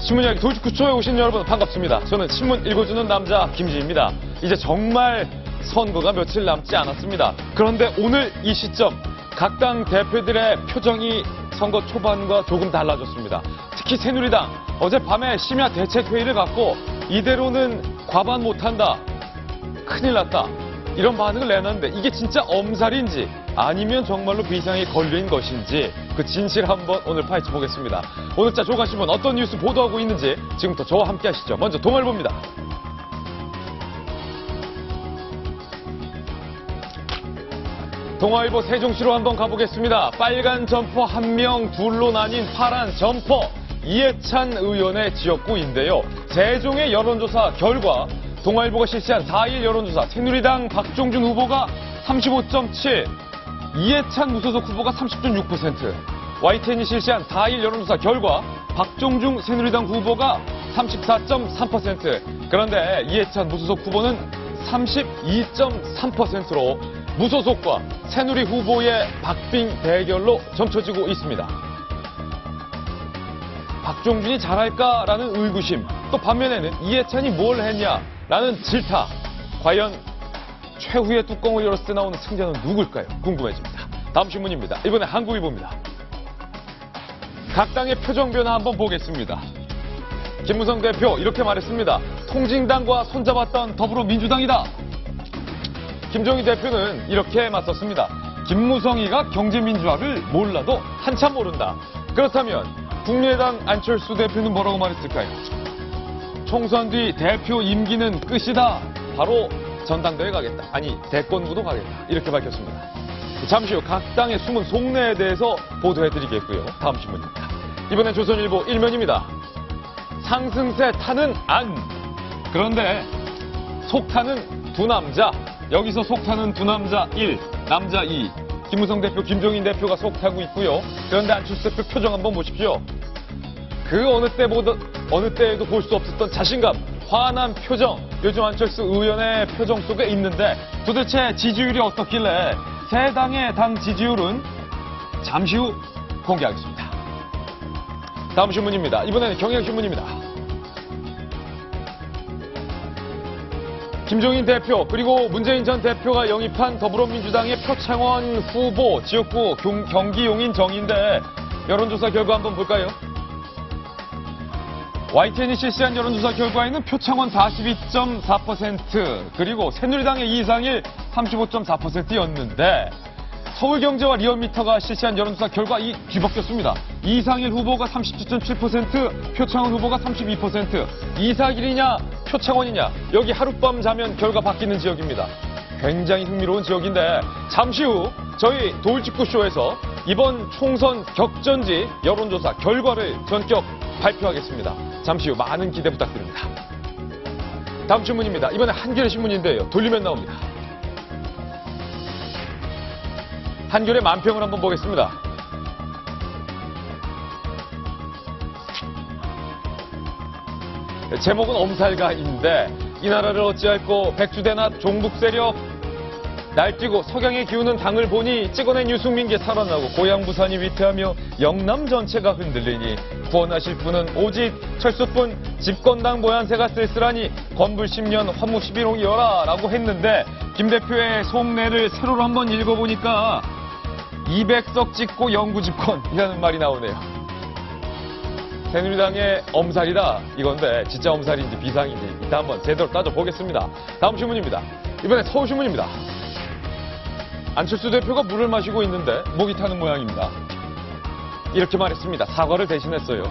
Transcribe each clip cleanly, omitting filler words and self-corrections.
신문 이야기 돌직구쇼에 오신 여러분 반갑습니다. 저는 신문 읽어주는 남자 김지희입니다. 이제 정말 선거가 며칠 남지 않았습니다. 그런데 오늘 이 시점 각 당 대표들의 표정이 선거 초반과 조금 달라졌습니다. 특히 새누리당 어젯밤에 심야 대책회의를 갖고 이대로는 과반 못한다, 큰일 났다, 이런 반응을 내놨는데 이게 진짜 엄살인지 아니면 정말로 비상이 걸린 것인지 그 진실 한번 오늘 파헤쳐 보겠습니다. 오늘자 조간신문 어떤 뉴스 보도하고 있는지 지금부터 저와 함께 하시죠. 먼저 동아일보입니다. 동아일보 세종시로 한번 가보겠습니다. 빨간 점퍼 한 명, 둘로 나뉜 파란 점퍼 이해찬 의원의 지역구인데요. 세종의 여론조사 결과 동아일보가 실시한 4일 여론조사 새누리당 박종준 후보가 35.7, 이해찬 무소속 후보가 30.6%, YTN이 실시한 4일 여론조사 결과 박종중 새누리당 후보가 34.3%, 그런데 이해찬 무소속 후보는 32.3%로 무소속과 새누리 후보의 박빙 대결로 점쳐지고 있습니다. 박종준이 잘할까라는 의구심, 또 반면에는 이해찬이 뭘 했냐라는 질타. 과연 최후의 뚜껑을 열었을 때 나오는 승자는 누굴까요? 궁금해집니다. 다음 신문입니다. 이번에 한국일보입니다. 각 당의 표정 변화 한번 보겠습니다. 김무성 대표 이렇게 말했습니다. 통진당과 손잡았던 더불어민주당이다. 김종인 대표는 이렇게 맞섰습니다. 김무성이가 경제민주화를 몰라도 한참 모른다. 그렇다면 국민의당 안철수 대표는 뭐라고 말했을까요? 총선 뒤 대표 임기는 끝이다. 바로 전당대회 가겠다. 아니 대권구도 가겠다. 이렇게 밝혔습니다. 잠시 후 각 당의 숨은 속내에 대해서 보도해드리겠고요. 다음 신문입니다. 이번엔 조선일보 1면입니다. 상승세 타는 안. 그런데 속타는 두 남자. 여기서 속타는 두 남자 1, 남자 2. 김무성 대표, 김종인 대표가 속타고 있고요. 그런데 안철수 대표 표정 한번 보십시오. 그 어느 때에도 볼 수 없었던 자신감, 환한 표정. 요즘 안철수 의원의 표정 속에 있는데 도대체 지지율이 어떻길래 세 당의 당 지지율은 잠시 후 공개하겠습니다. 다음 신문입니다. 이번에는 경향신문입니다. 김종인 대표 그리고 문재인 전 대표가 영입한 더불어민주당의 표창원 후보 지역구 경기 용인 정인데 여론조사 결과 한번 볼까요? YTN이 실시한 여론조사 결과에는 표창원 42.4% 그리고 새누리당의 이상일 35.4%였는데 서울경제와 리얼미터가 실시한 여론조사 결과 뒤바뀌었습니다. 이상일 후보가 37.7%, 표창원 후보가 32%. 이상일이냐, 표창원이냐, 여기 하룻밤 자면 결과 바뀌는 지역입니다. 굉장히 흥미로운 지역인데 잠시 후 저희 돌직구쇼에서 이번 총선 격전지 여론조사 결과를 전격 발표하겠습니다. 잠시 후 많은 기대 부탁드립니다. 다음 신문입니다. 이번에 한겨레 신문인데요. 돌리면 나옵니다. 한겨레 만평을 한번 보겠습니다. 제목은 엄살가인데 이 나라를 어찌할꼬 백주대낮 종북세력 날뛰고 석양의 기우는 당을 보니 찍어낸 유승민께 살아나고 고향 부산이 위태하며 영남 전체가 흔들리니 구원하실 분은 오직 철수뿐 집권당 모양새가 쓸쓸하니 건불 10년 환무 11홍이여라 라고 했는데 김 대표의 속내를 세로로 한번 읽어보니까 200석 찍고 영구 집권이라는 말이 나오네요. 새누리당의 엄살이다 이건데 진짜 엄살인지 비상인지 이따 한번 제대로 따져보겠습니다. 다음 신문입니다. 이번에 서울신문입니다. 안철수 대표가 물을 마시고 있는데 목이 타는 모양입니다. 이렇게 말했습니다. 사과를 대신했어요.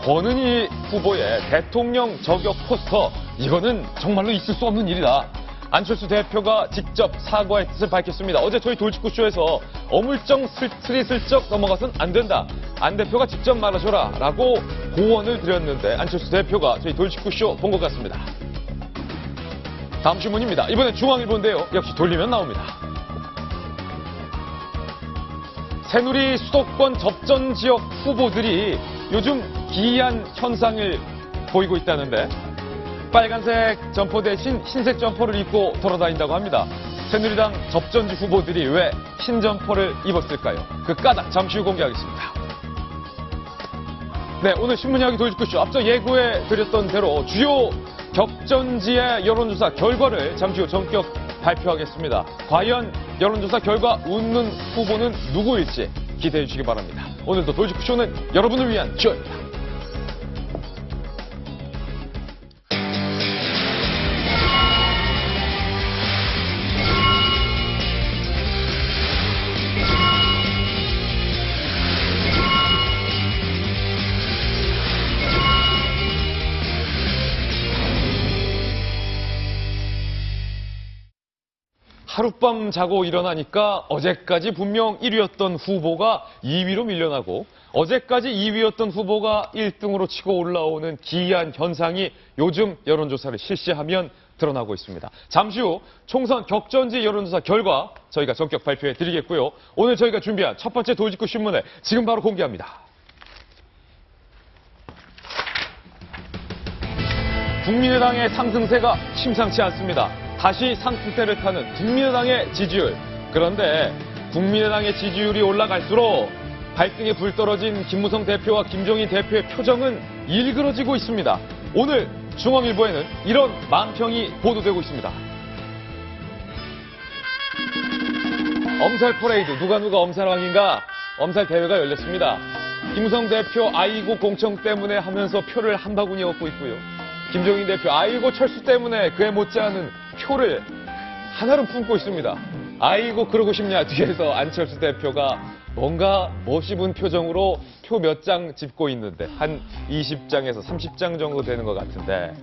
권은희 후보의 대통령 저격 포스터 이거는 정말로 있을 수 없는 일이다. 안철수 대표가 직접 사과의 뜻을 밝혔습니다. 어제 저희 돌직구쇼에서 어물쩡 스리슬쩍 넘어가선 안 된다. 안 대표가 직접 말하셔라 라고 고언을 드렸는데 안철수 대표가 저희 돌직구쇼 본 것 같습니다. 다음 신문입니다. 이번엔 중앙일보인데요. 역시 돌리면 나옵니다. 새누리 수도권 접전 지역 후보들이 요즘 기이한 현상을 보이고 있다는데 빨간색 점퍼 대신 흰색 점퍼를 입고 돌아다닌다고 합니다. 새누리당 접전지 후보들이 왜 흰 점퍼를 입었을까요? 그 까닭 잠시 후 공개하겠습니다. 네, 오늘 신문 이야기 도입구쇼 앞서 예고해 드렸던 대로 주요 격전지의 여론조사 결과를 잠시 후 전격 발표하겠습니다. 과연 여론조사 결과 웃는 후보는 누구일지 기대해 주시기 바랍니다. 오늘도 도입구쇼는 여러분을 위한 쇼입니다. 하룻밤 자고 일어나니까 어제까지 분명 1위였던 후보가 2위로 밀려나고 어제까지 2위였던 후보가 1등으로 치고 올라오는 기이한 현상이 요즘 여론조사를 실시하면 드러나고 있습니다. 잠시 후 총선 격전지 여론조사 결과 저희가 전격 발표해 드리겠고요. 오늘 저희가 준비한 첫 번째 돌직구 신문을 지금 바로 공개합니다. 국민의당의 상승세가 심상치 않습니다. 다시 상승세를 타는 국민의당의 지지율. 그런데 국민의당의 지지율이 올라갈수록 발등에 불 떨어진 김무성 대표와 김종인 대표의 표정은 일그러지고 있습니다. 오늘 중앙일보에는 이런 만평이 보도되고 있습니다. 엄살 퍼레이드, 누가 엄살왕인가? 엄살 대회가 열렸습니다. 김무성 대표 아이고 공청 때문에 하면서 표를 한 바구니 얻고 있고요. 김종인 대표 아이고 철수 때문에 그에 못지않은 표를 하나로 품고 있습니다. 아이고 그러고 싶냐 뒤에서 안철수 대표가 뭔가 멋입은 표정으로 표 몇 장 짚고 있는데 한 20장에서 30장 정도 되는 것 같은데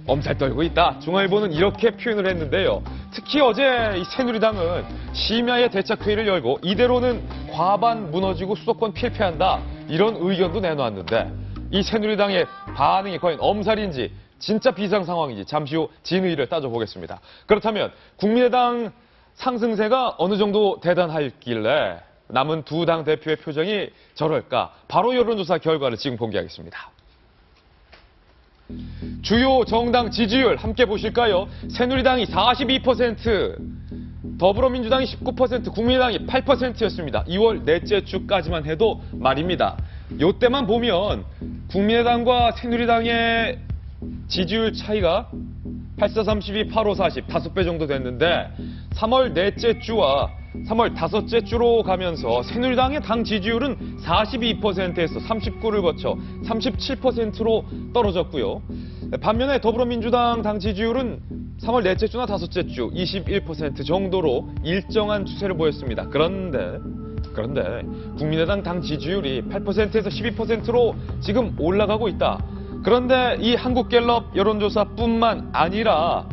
엄살 떨고 있다. 중앙일보는 이렇게 표현을 했는데요. 특히 어제 이 새누리당은 심야의 대책회의를 열고 이대로는 과반 무너지고 수도권 필패한다. 이런 의견도 내놓았는데 이 새누리당의 반응이 과연 엄살인지 진짜 비상 상황인지 잠시 후 진의를 따져보겠습니다. 그렇다면 국민의당 상승세가 어느 정도 대단할길래 남은 두 당 대표의 표정이 저럴까? 바로 여론조사 결과를 지금 공개하겠습니다. 주요 정당 지지율 함께 보실까요? 새누리당이 42%, 더불어민주당이 19%, 국민의당이 8%였습니다. 2월 넷째 주까지만 해도 말입니다. 요때만 보면 국민의당과 새누리당의 지지율 차이가 8432, 8540, 5배 정도 됐는데 3월 넷째 주와 3월 다섯째 주로 가면서 새누리당의 당 지지율은 42%에서 39를 거쳐 37%로 떨어졌고요. 반면에 더불어민주당 당 지지율은 3월 넷째 주나 다섯째 주 21% 정도로 일정한 추세를 보였습니다. 그런데 국민의당 당 지지율이 8%에서 12%로 지금 올라가고 있다. 그런데 이 한국갤럽 여론조사뿐만 아니라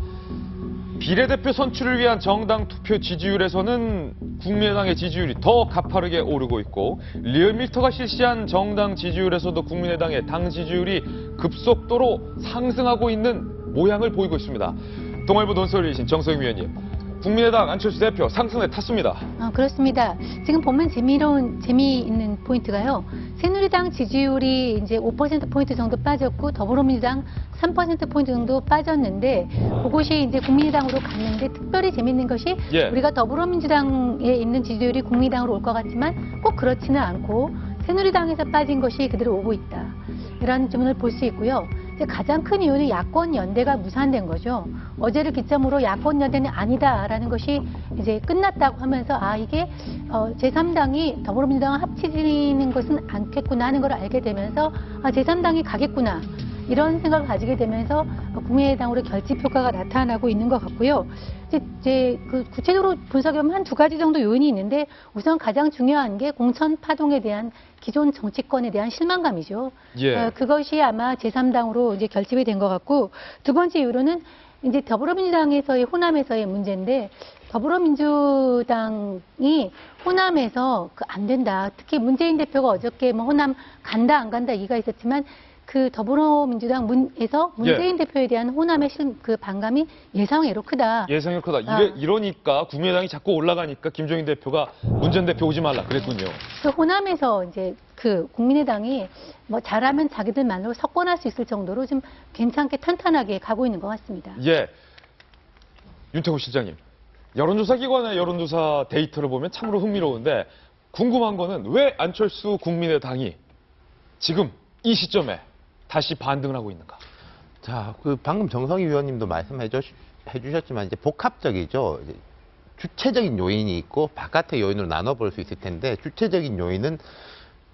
비례대표 선출을 위한 정당 투표 지지율에서는 국민의당의 지지율이 더 가파르게 오르고 있고 리얼미터가 실시한 정당 지지율에서도 국민의당의 당 지지율이 급속도로 상승하고 있는 모양을 보이고 있습니다. 동아일보 논설위이신 정성희 위원님. 국민의당 안철수 대표 상승에 탔습니다. 그렇습니다. 지금 보면 재미있는 포인트가요. 새누리당 지지율이 이제 5%포인트 정도 빠졌고 더불어민주당 3%포인트 정도 빠졌는데 그것이 이제 국민의당으로 갔는데 특별히 재미있는 것이 우리가 더불어민주당에 있는 지지율이 국민의당으로 올 것 같지만 꼭 그렇지는 않고 새누리당에서 빠진 것이 그대로 오고 있다. 이런 점을 볼 수 있고요. 가장 큰 이유는 야권 연대가 무산된 거죠. 어제를 기점으로 야권 연대는 아니다라는 것이 이제 끝났다고 하면서 이게 제3당이 더불어민주당과 합치지는 것은 않겠구나 하는 걸 알게 되면서 제3당이 가겠구나 이런 생각을 가지게 되면서 국민의당으로 결집 효과가 나타나고 있는 것 같고요. 이제 그 구체적으로 분석해보면 한 두 가지 정도 요인이 있는데 우선 가장 중요한 게 공천 파동에 대한 기존 정치권에 대한 실망감이죠. 그것이 아마 제3당으로 이제 결집이 된 것 같고 두 번째 이유로는 이제 더불어민주당에서의 호남에서의 문제인데 더불어민주당이 호남에서 안 된다. 특히 문재인 대표가 어저께 뭐 호남 간다 안 간다 얘기가 있었지만 그 더불어민주당에서 문재인 대표에 대한 호남의 그 반감이 예상외로 크다. 예상외로 크다. 이러니까 국민의당이 자꾸 올라가니까 김종인 대표가 문 전 대표 오지 말라 그랬군요. 그 호남에서 이제 그 국민의당이 뭐 잘하면 자기들만으로 석권할 수 있을 정도로 좀 괜찮게 탄탄하게 가고 있는 것 같습니다. 윤태호 실장님. 여론조사 기관의 여론조사 데이터를 보면 참으로 흥미로운데 궁금한 거는 왜 안철수 국민의당이 지금 이 시점에 다시 반등을 하고 있는가? 자, 방금 정성희 위원님도 해주셨지만 이제 복합적이죠. 이제 주체적인 요인이 있고 바깥의 요인으로 나눠볼 수 있을 텐데, 주체적인 요인은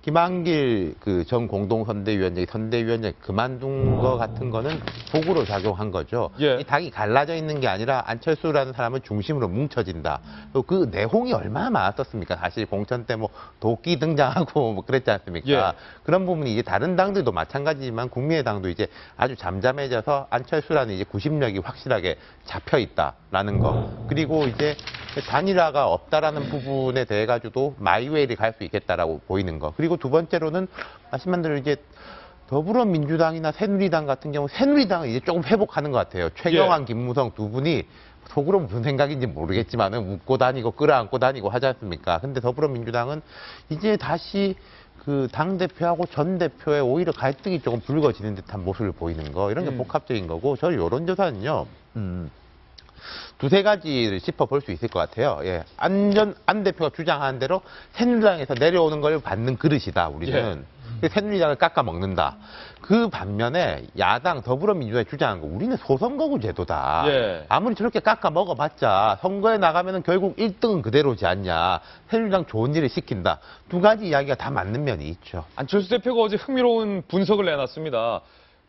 김한길 전 공동선대위원장이 선대위원장 그만둔 거 같은 거는 복으로 작용한 거죠. 예. 이 당이 갈라져 있는 게 아니라 안철수라는 사람을 중심으로 뭉쳐진다. 그 내홍이 얼마나 많았었습니까? 사실 공천 때 뭐 도끼 등장하고 뭐 그랬지 않습니까? 예. 그런 부분이 이제 다른 당들도 마찬가지지만 국민의당도 이제 아주 잠잠해져서 안철수라는 이제 구심력이 확실하게 잡혀 있다라는 거. 그리고 이제 단일화가 없다라는 부분에 대해 가지고도 마이웨이를 갈 수 있겠다라고 보이는 거. 그리고 두 번째로는 말씀한 대로 이제 더불어민주당이나 새누리당 같은 경우 새누리당은 이제 조금 회복하는 것 같아요. 최경환, 김무성 두 분이 속으로 무슨 생각인지 모르겠지만은 웃고 다니고 끌어안고 다니고 하지 않습니까? 근데 더불어민주당은 이제 다시 당대표하고 전 대표의 오히려 갈등이 조금 불거지는 듯한 모습을 보이는 거. 이런 게 복합적인 거고, 저희 여론조사는요. 두세 가지를 짚어볼 수 있을 것 같아요. 예. 안 대표가 주장하는 대로 새누리당에서 내려오는 걸 받는 그릇이다, 우리는. 새누리당을 깎아먹는다. 그 반면에 야당 더불어민주당이 주장하는 거, 우리는 소선거구 제도다. 예. 아무리 저렇게 깎아먹어봤자 선거에 나가면 결국 1등은 그대로지 않냐. 새누리당 좋은 일을 시킨다. 두 가지 이야기가 다 맞는 면이 있죠. 안철수 대표가 어제 흥미로운 분석을 내놨습니다.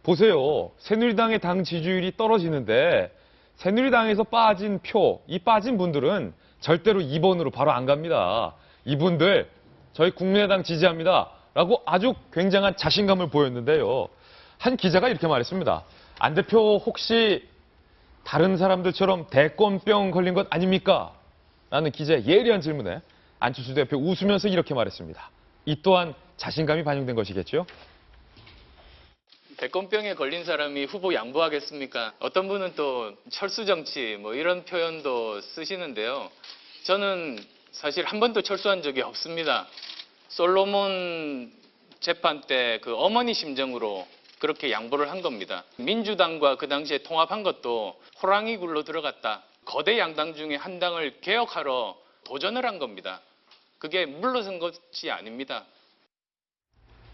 보세요. 새누리당의 당 지지율이 떨어지는데 새누리당에서 빠진 이 빠진 분들은 절대로 2번으로 바로 안 갑니다. 이분들 저희 국민의당 지지합니다. 라고 아주 굉장한 자신감을 보였는데요. 한 기자가 이렇게 말했습니다. 안 대표 혹시 다른 사람들처럼 대권병 걸린 것 아닙니까? 라는 기자의 예리한 질문에 안철수 대표 웃으면서 이렇게 말했습니다. 이 또한 자신감이 반영된 것이겠죠? 대권병에 걸린 사람이 후보 양보하겠습니까? 어떤 분은 또 철수 정치 뭐 이런 표현도 쓰시는데요. 저는 사실 한 번도 철수한 적이 없습니다. 솔로몬 재판 때 그 어머니 심정으로 그렇게 양보를 한 겁니다. 민주당과 그 당시에 통합한 것도 호랑이 굴로 들어갔다. 거대 양당 중에 한 당을 개혁하러 도전을 한 겁니다. 그게 물러선 것이 아닙니다.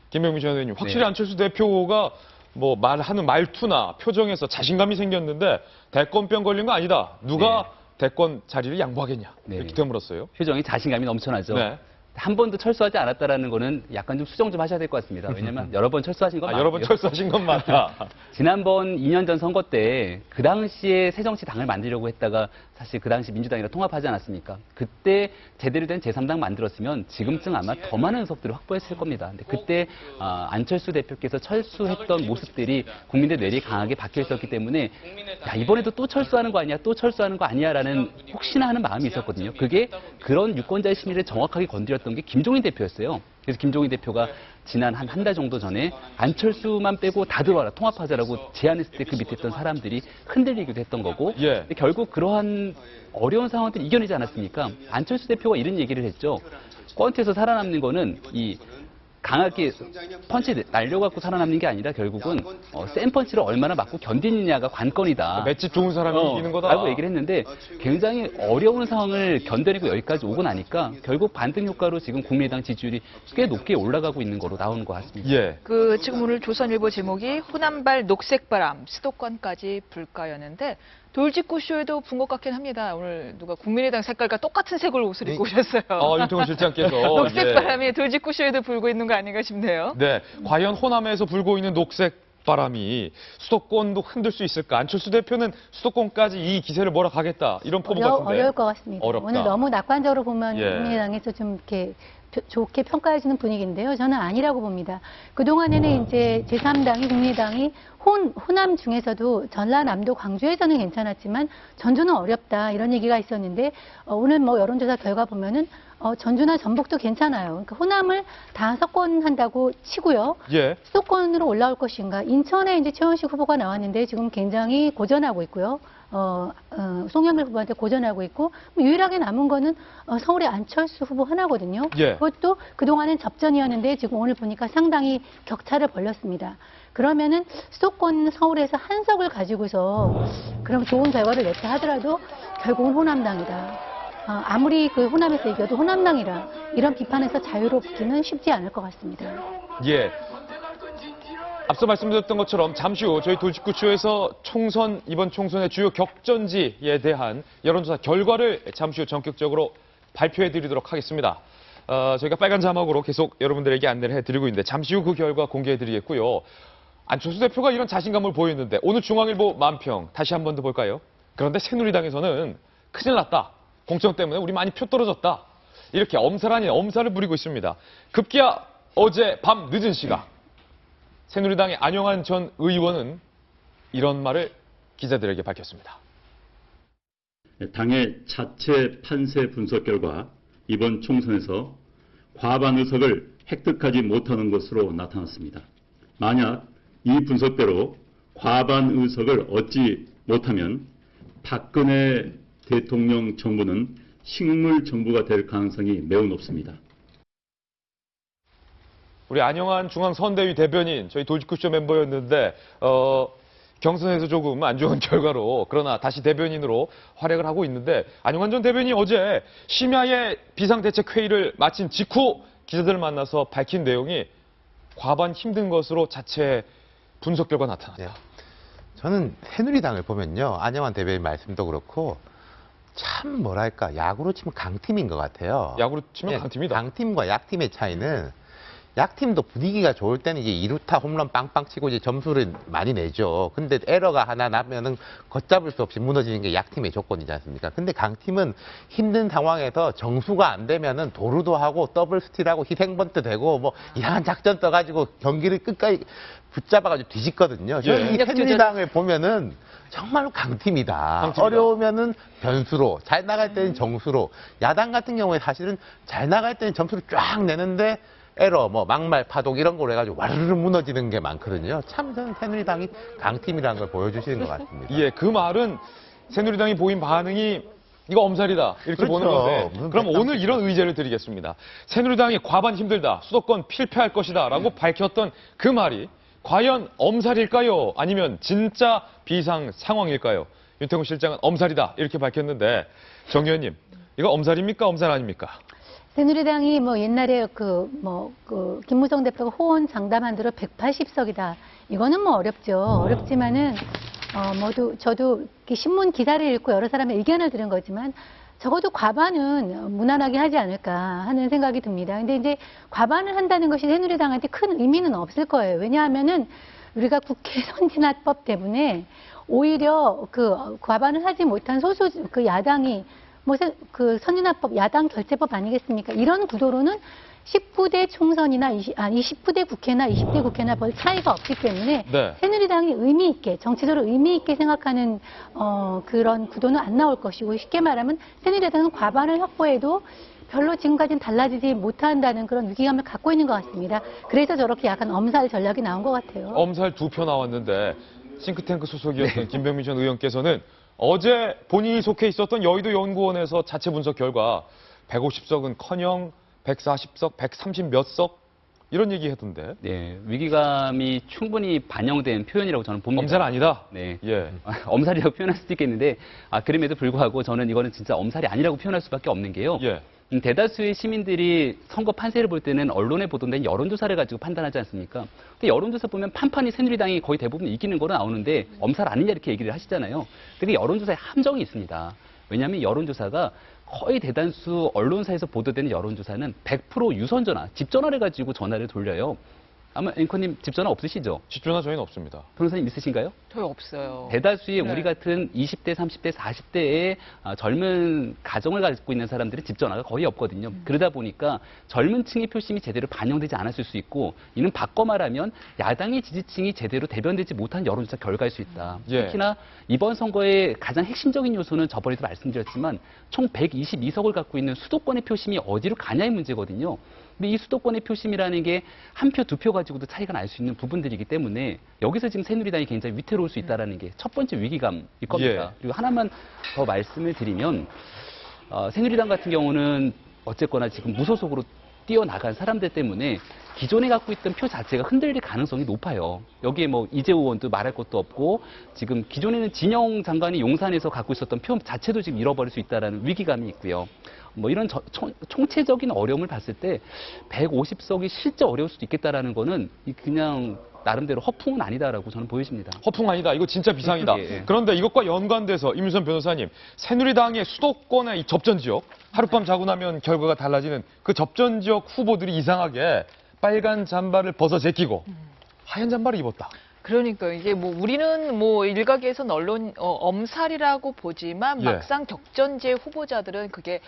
김병민 전 의원님, 확실히 네. 안철수 대표가 뭐 말하는 말투나 표정에서 자신감이 생겼는데 대권병 걸린 거 아니다. 누가 대권 자리를 양보하겠냐. 네. 이렇게 되물었어요. 표정이 자신감이 넘쳐나죠. 네. 한 번도 철수하지 않았다라는 거는 약간 좀 수정 좀 하셔야 될 것 같습니다. 왜냐면 여러 번 철수하신 건 맞고요. 여러 번 철수하신 건 맞다. 지난번 2년 전 선거 때 그 당시에 새정치당을 만들려고 했다가 사실 그 당시 민주당이랑 통합하지 않았습니까? 그때 제대로 된 제3당 만들었으면 지금쯤 아마 더 많은 의석들을 확보했을 겁니다. 근데 그때 안철수 대표께서 철수했던 모습들이 국민들 뇌리에 강하게 박혀 있었기 때문에 야, 이번에도 또 철수하는 거 아니야? 또 철수하는 거 아니야?라는 혹시나 하는 마음이 있었거든요. 그게 그런 유권자의 심리를 정확하게 건드렸던 게 김종인 대표였어요. 그래서 김종인 대표가 지난 한 달 정도 전에 안철수만 빼고 다 들어와라 통합하자라고 제안했을 때 그 밑에 있던 사람들이 흔들리기도 했던 거고 예. 근데 결국 그러한 어려운 상황들을 이겨내지 않았습니까? 안철수 대표가 이런 얘기를 했죠. 권투에서 살아남는 거는 이 강하게 펀치 날려갖고 살아남는 게 아니라 결국은 센 펀치를 얼마나 맞고 견디느냐가 관건이다. 맷집 좋은 사람이 이기는 거다. 라고 얘기를 했는데 굉장히 어려운 상황을 견뎌내고 여기까지 오고 나니까 결국 반등 효과로 지금 국민의당 지지율이 꽤 높게 올라가고 있는 거로 나오는 것 같습니다. 예. 지금 오늘 조선일보 제목이 호남발 녹색바람 수도권까지 불까였는데 돌직구 쇼에도 분 것 같긴 합니다. 오늘 누가 국민의당 색깔과 똑같은 색을 옷을 입고 오셨어요. 윤통원 실장께서. 녹색바람이 돌직구 쇼에도 불고 있는 거 아닌가 싶네요. 네. 과연 호남에서 불고 있는 녹색 바람이 수도권도 흔들 수 있을까? 안철수 대표는 수도권까지 이 기세를 몰아가겠다. 이런 포부 같은데. 어려울 것 같습니다. 어렵다. 오늘 너무 낙관적으로 보면 예. 국민의당에서 좀 이렇게 좋게 평가해주는 분위기인데요. 저는 아니라고 봅니다. 그동안에는 이제 제3당이 국민의당이 호남 중에서도 전라남도 광주에서는 괜찮았지만 전주는 어렵다 이런 얘기가 있었는데 오늘 뭐 여론조사 결과 보면은 전주나 전북도 괜찮아요. 그러니까 호남을 다 석권한다고 치고요. 예. 수도권으로 올라올 것인가. 인천에 이제 최원식 후보가 나왔는데 지금 굉장히 고전하고 있고요. 송영길 후보한테 고전하고 있고 유일하게 남은 거는 서울의 안철수 후보 하나거든요. 예. 그것도 그동안은 접전이었는데 지금 오늘 보니까 상당히 격차를 벌렸습니다. 그러면은 수도권 서울에서 한 석을 가지고서 그럼 좋은 결과를 냈다 하더라도 결국은 호남당이다. 아무리 그 호남에서 이겨도 호남당이라 이런 비판에서 자유롭기는 쉽지 않을 것 같습니다. 예. 앞서 말씀드렸던 것처럼 잠시 후 저희 돌직구쇼에서 이번 총선의 주요 격전지에 대한 여론조사 결과를 잠시 후 전격적으로 발표해 드리도록 하겠습니다. 저희가 빨간 자막으로 계속 여러분들에게 안내를 해드리고 있는데 잠시 후 그 결과 공개해 드리겠고요. 안철수 대표가 이런 자신감을 보였는데 오늘 중앙일보 만평 다시 한 번 더 볼까요? 그런데 새누리당에서는 큰일 났다. 공천 때문에 우리 많이 표 떨어졌다. 이렇게 엄살 아닌 엄살을 부리고 있습니다. 급기야 어제 밤 늦은 시각 새누리당의 안영한 전 의원은 이런 말을 기자들에게 밝혔습니다. 당의 자체 판세 분석 결과 이번 총선에서 과반 의석을 획득하지 못하는 것으로 나타났습니다. 만약 이 분석대로 과반 의석을 얻지 못하면 박근혜 대통령 정부는 식물 정부가 될 가능성이 매우 높습니다. 우리 안영한 중앙선대위 대변인 저희 돌직구쇼 멤버였는데 경선에서 조금 안 좋은 결과로 그러나 다시 대변인으로 활약을 하고 있는데 안영한 전 대변인이 어제 심야의 비상대책회의를 마친 직후 기자들을 만나서 밝힌 내용이 과반 힘든 것으로 자체 분석 결과 나타났다. 네. 저는 새누리당을 보면요. 안영한 대변인 말씀도 그렇고 참 뭐랄까 야구로 치면 강팀인 것 같아요. 야구로 치면 네, 강팀이다. 강팀과 약팀의 차이는 약팀도 분위기가 좋을 때는 이제 2루타 홈런 빵빵 치고 이제 점수를 많이 내죠. 근데 에러가 하나 나면은 걷잡을 수 없이 무너지는 게 약팀의 조건이지 않습니까? 근데 강팀은 힘든 상황에서 정수가 안 되면은 도루도 하고 더블 스틸하고 희생번트 되고 뭐 이상한 작전 떠가지고 경기를 끝까지 붙잡아가지고 뒤집거든요. 저는 이 새누리당을 보면은 정말로 강팀이다. 어려우면은 변수로, 잘 나갈 때는 정수로. 야당 같은 경우에 사실은 잘 나갈 때는 점수를 쫙 내는데 에러, 뭐 막말, 파독 이런 걸로 해가지고 와르르 무너지는 게 많거든요. 참 저는 새누리당이 강팀이라는 걸 보여주시는 것 같습니다. 예, 그 말은 새누리당이 보인 반응이 이거 엄살이다 이렇게 그렇죠. 보는 건데 무슨 그럼 백당 오늘 이런 의제를 드리겠습니다. 새누리당이 과반 힘들다, 수도권 필패할 것이다 라고 밝혔던 그 말이 과연 엄살일까요? 아니면 진짜 비상 상황일까요? 윤태곤 실장은 엄살이다 이렇게 밝혔는데 정 의원님 이거 엄살입니까? 엄살 아닙니까? 새누리당이 뭐 옛날에 김무성 대표가 호언 장담한 대로 180석이다. 이거는 뭐 어렵죠. 어렵지만은 저도 이렇게 신문 기사를 읽고 여러 사람의 의견을 들은 거지만 적어도 과반은 무난하게 하지 않을까 하는 생각이 듭니다. 근데 이제 과반을 한다는 것이 새누리당한테 큰 의미는 없을 거예요. 왜냐하면은 우리가 국회 선진화법 때문에 오히려 그 과반을 하지 못한 소수 그 야당이 그 선진화법 야당 결재법 아니겠습니까? 이런 구도로는 19대 총선이나 20대 국회나 20대 국회나 별 차이가 없기 때문에 네. 새누리당이 의미 있게 정치적으로 의미 있게 생각하는 그런 구도는 안 나올 것이고 쉽게 말하면 새누리당은 과반을 확보해도 별로 지금까지는 달라지지 못한다는 그런 위기감을 갖고 있는 것 같습니다. 그래서 저렇게 약간 엄살 전략이 나온 것 같아요. 엄살 2표 나왔는데 싱크탱크 소속이었던 김병민 전 의원께서는 어제 본인이 속해 있었던 여의도 연구원에서 자체 분석 결과 150석은커녕 140석, 130 몇 석 이런 얘기 하던데. 네, 위기감이 충분히 반영된 표현이라고 저는 봅니다. 엄살 아니다? 네. 예. 엄살이라고 표현할 수도 있겠는데 그럼에도 불구하고 저는 이거는 진짜 엄살이 아니라고 표현할 수밖에 없는 게요. 예. 대다수의 시민들이 선거 판세를 볼 때는 언론에 보도된 여론조사를 가지고 판단하지 않습니까? 근데 여론조사 보면 판판이 새누리당이 거의 대부분 이기는 거로 나오는데 엄살 아니냐 이렇게 얘기를 하시잖아요. 근데 여론조사에 함정이 있습니다. 왜냐하면 여론조사가 거의 대다수 언론사에서 보도되는 여론조사는 100% 유선전화, 집전화를 가지고 전화를 돌려요. 아마 앵커님 집전화 없으시죠? 집전화 저희는 없습니다. 변호사님 있으신가요? 저희 없어요. 대다수의 네. 우리 같은 20대, 30대, 40대의 젊은 가정을 가지고 있는 사람들은 집전화가 거의 없거든요. 그러다 보니까 젊은 층의 표심이 제대로 반영되지 않았을 수 있고 이는 바꿔 말하면 야당의 지지층이 제대로 대변되지 못한 여론조사 결과일 수 있다. 예. 특히나 이번 선거의 가장 핵심적인 요소는 저번에도 말씀드렸지만 총 122석을 갖고 있는 수도권의 표심이 어디로 가냐의 문제거든요. 근데 이 수도권의 표심이라는 게 한 표, 두 표 가지고도 차이가 날 수 있는 부분들이기 때문에 여기서 지금 새누리당이 굉장히 위태로울 수 있다는 게 첫 번째 위기감일 겁니다. 예. 그리고 하나만 더 말씀을 드리면 새누리당 같은 경우는 어쨌거나 지금 무소속으로 뛰어나간 사람들 때문에 기존에 갖고 있던 표 자체가 흔들릴 가능성이 높아요. 여기에 뭐 이재호 의원도 말할 것도 없고 지금 기존에는 진영 장관이 용산에서 갖고 있었던 표 자체도 지금 잃어버릴 수 있다는 위기감이 있고요. 뭐 이런 총체적인 어려움을 봤을 때 150석이 실제 어려울 수도 있겠다라는 거는 그냥 나름대로 허풍은 아니다라고 저는 보여집니다. 허풍 아니다. 이거 진짜 비상이다. 예, 예. 그런데 이것과 연관돼서 임윤선 변호사님, 새누리당의 수도권의 이 접전 지역, 하룻밤 자고 나면 결과가 달라지는 그 접전 지역 후보들이 이상하게 빨간 잠바를 벗어 제끼고 하얀 잠바를 입었다. 그러니까 이게 뭐 우리는 뭐 일각에서는 언론 엄살이라고 보지만 예. 막상 격전지의 후보자들은 그게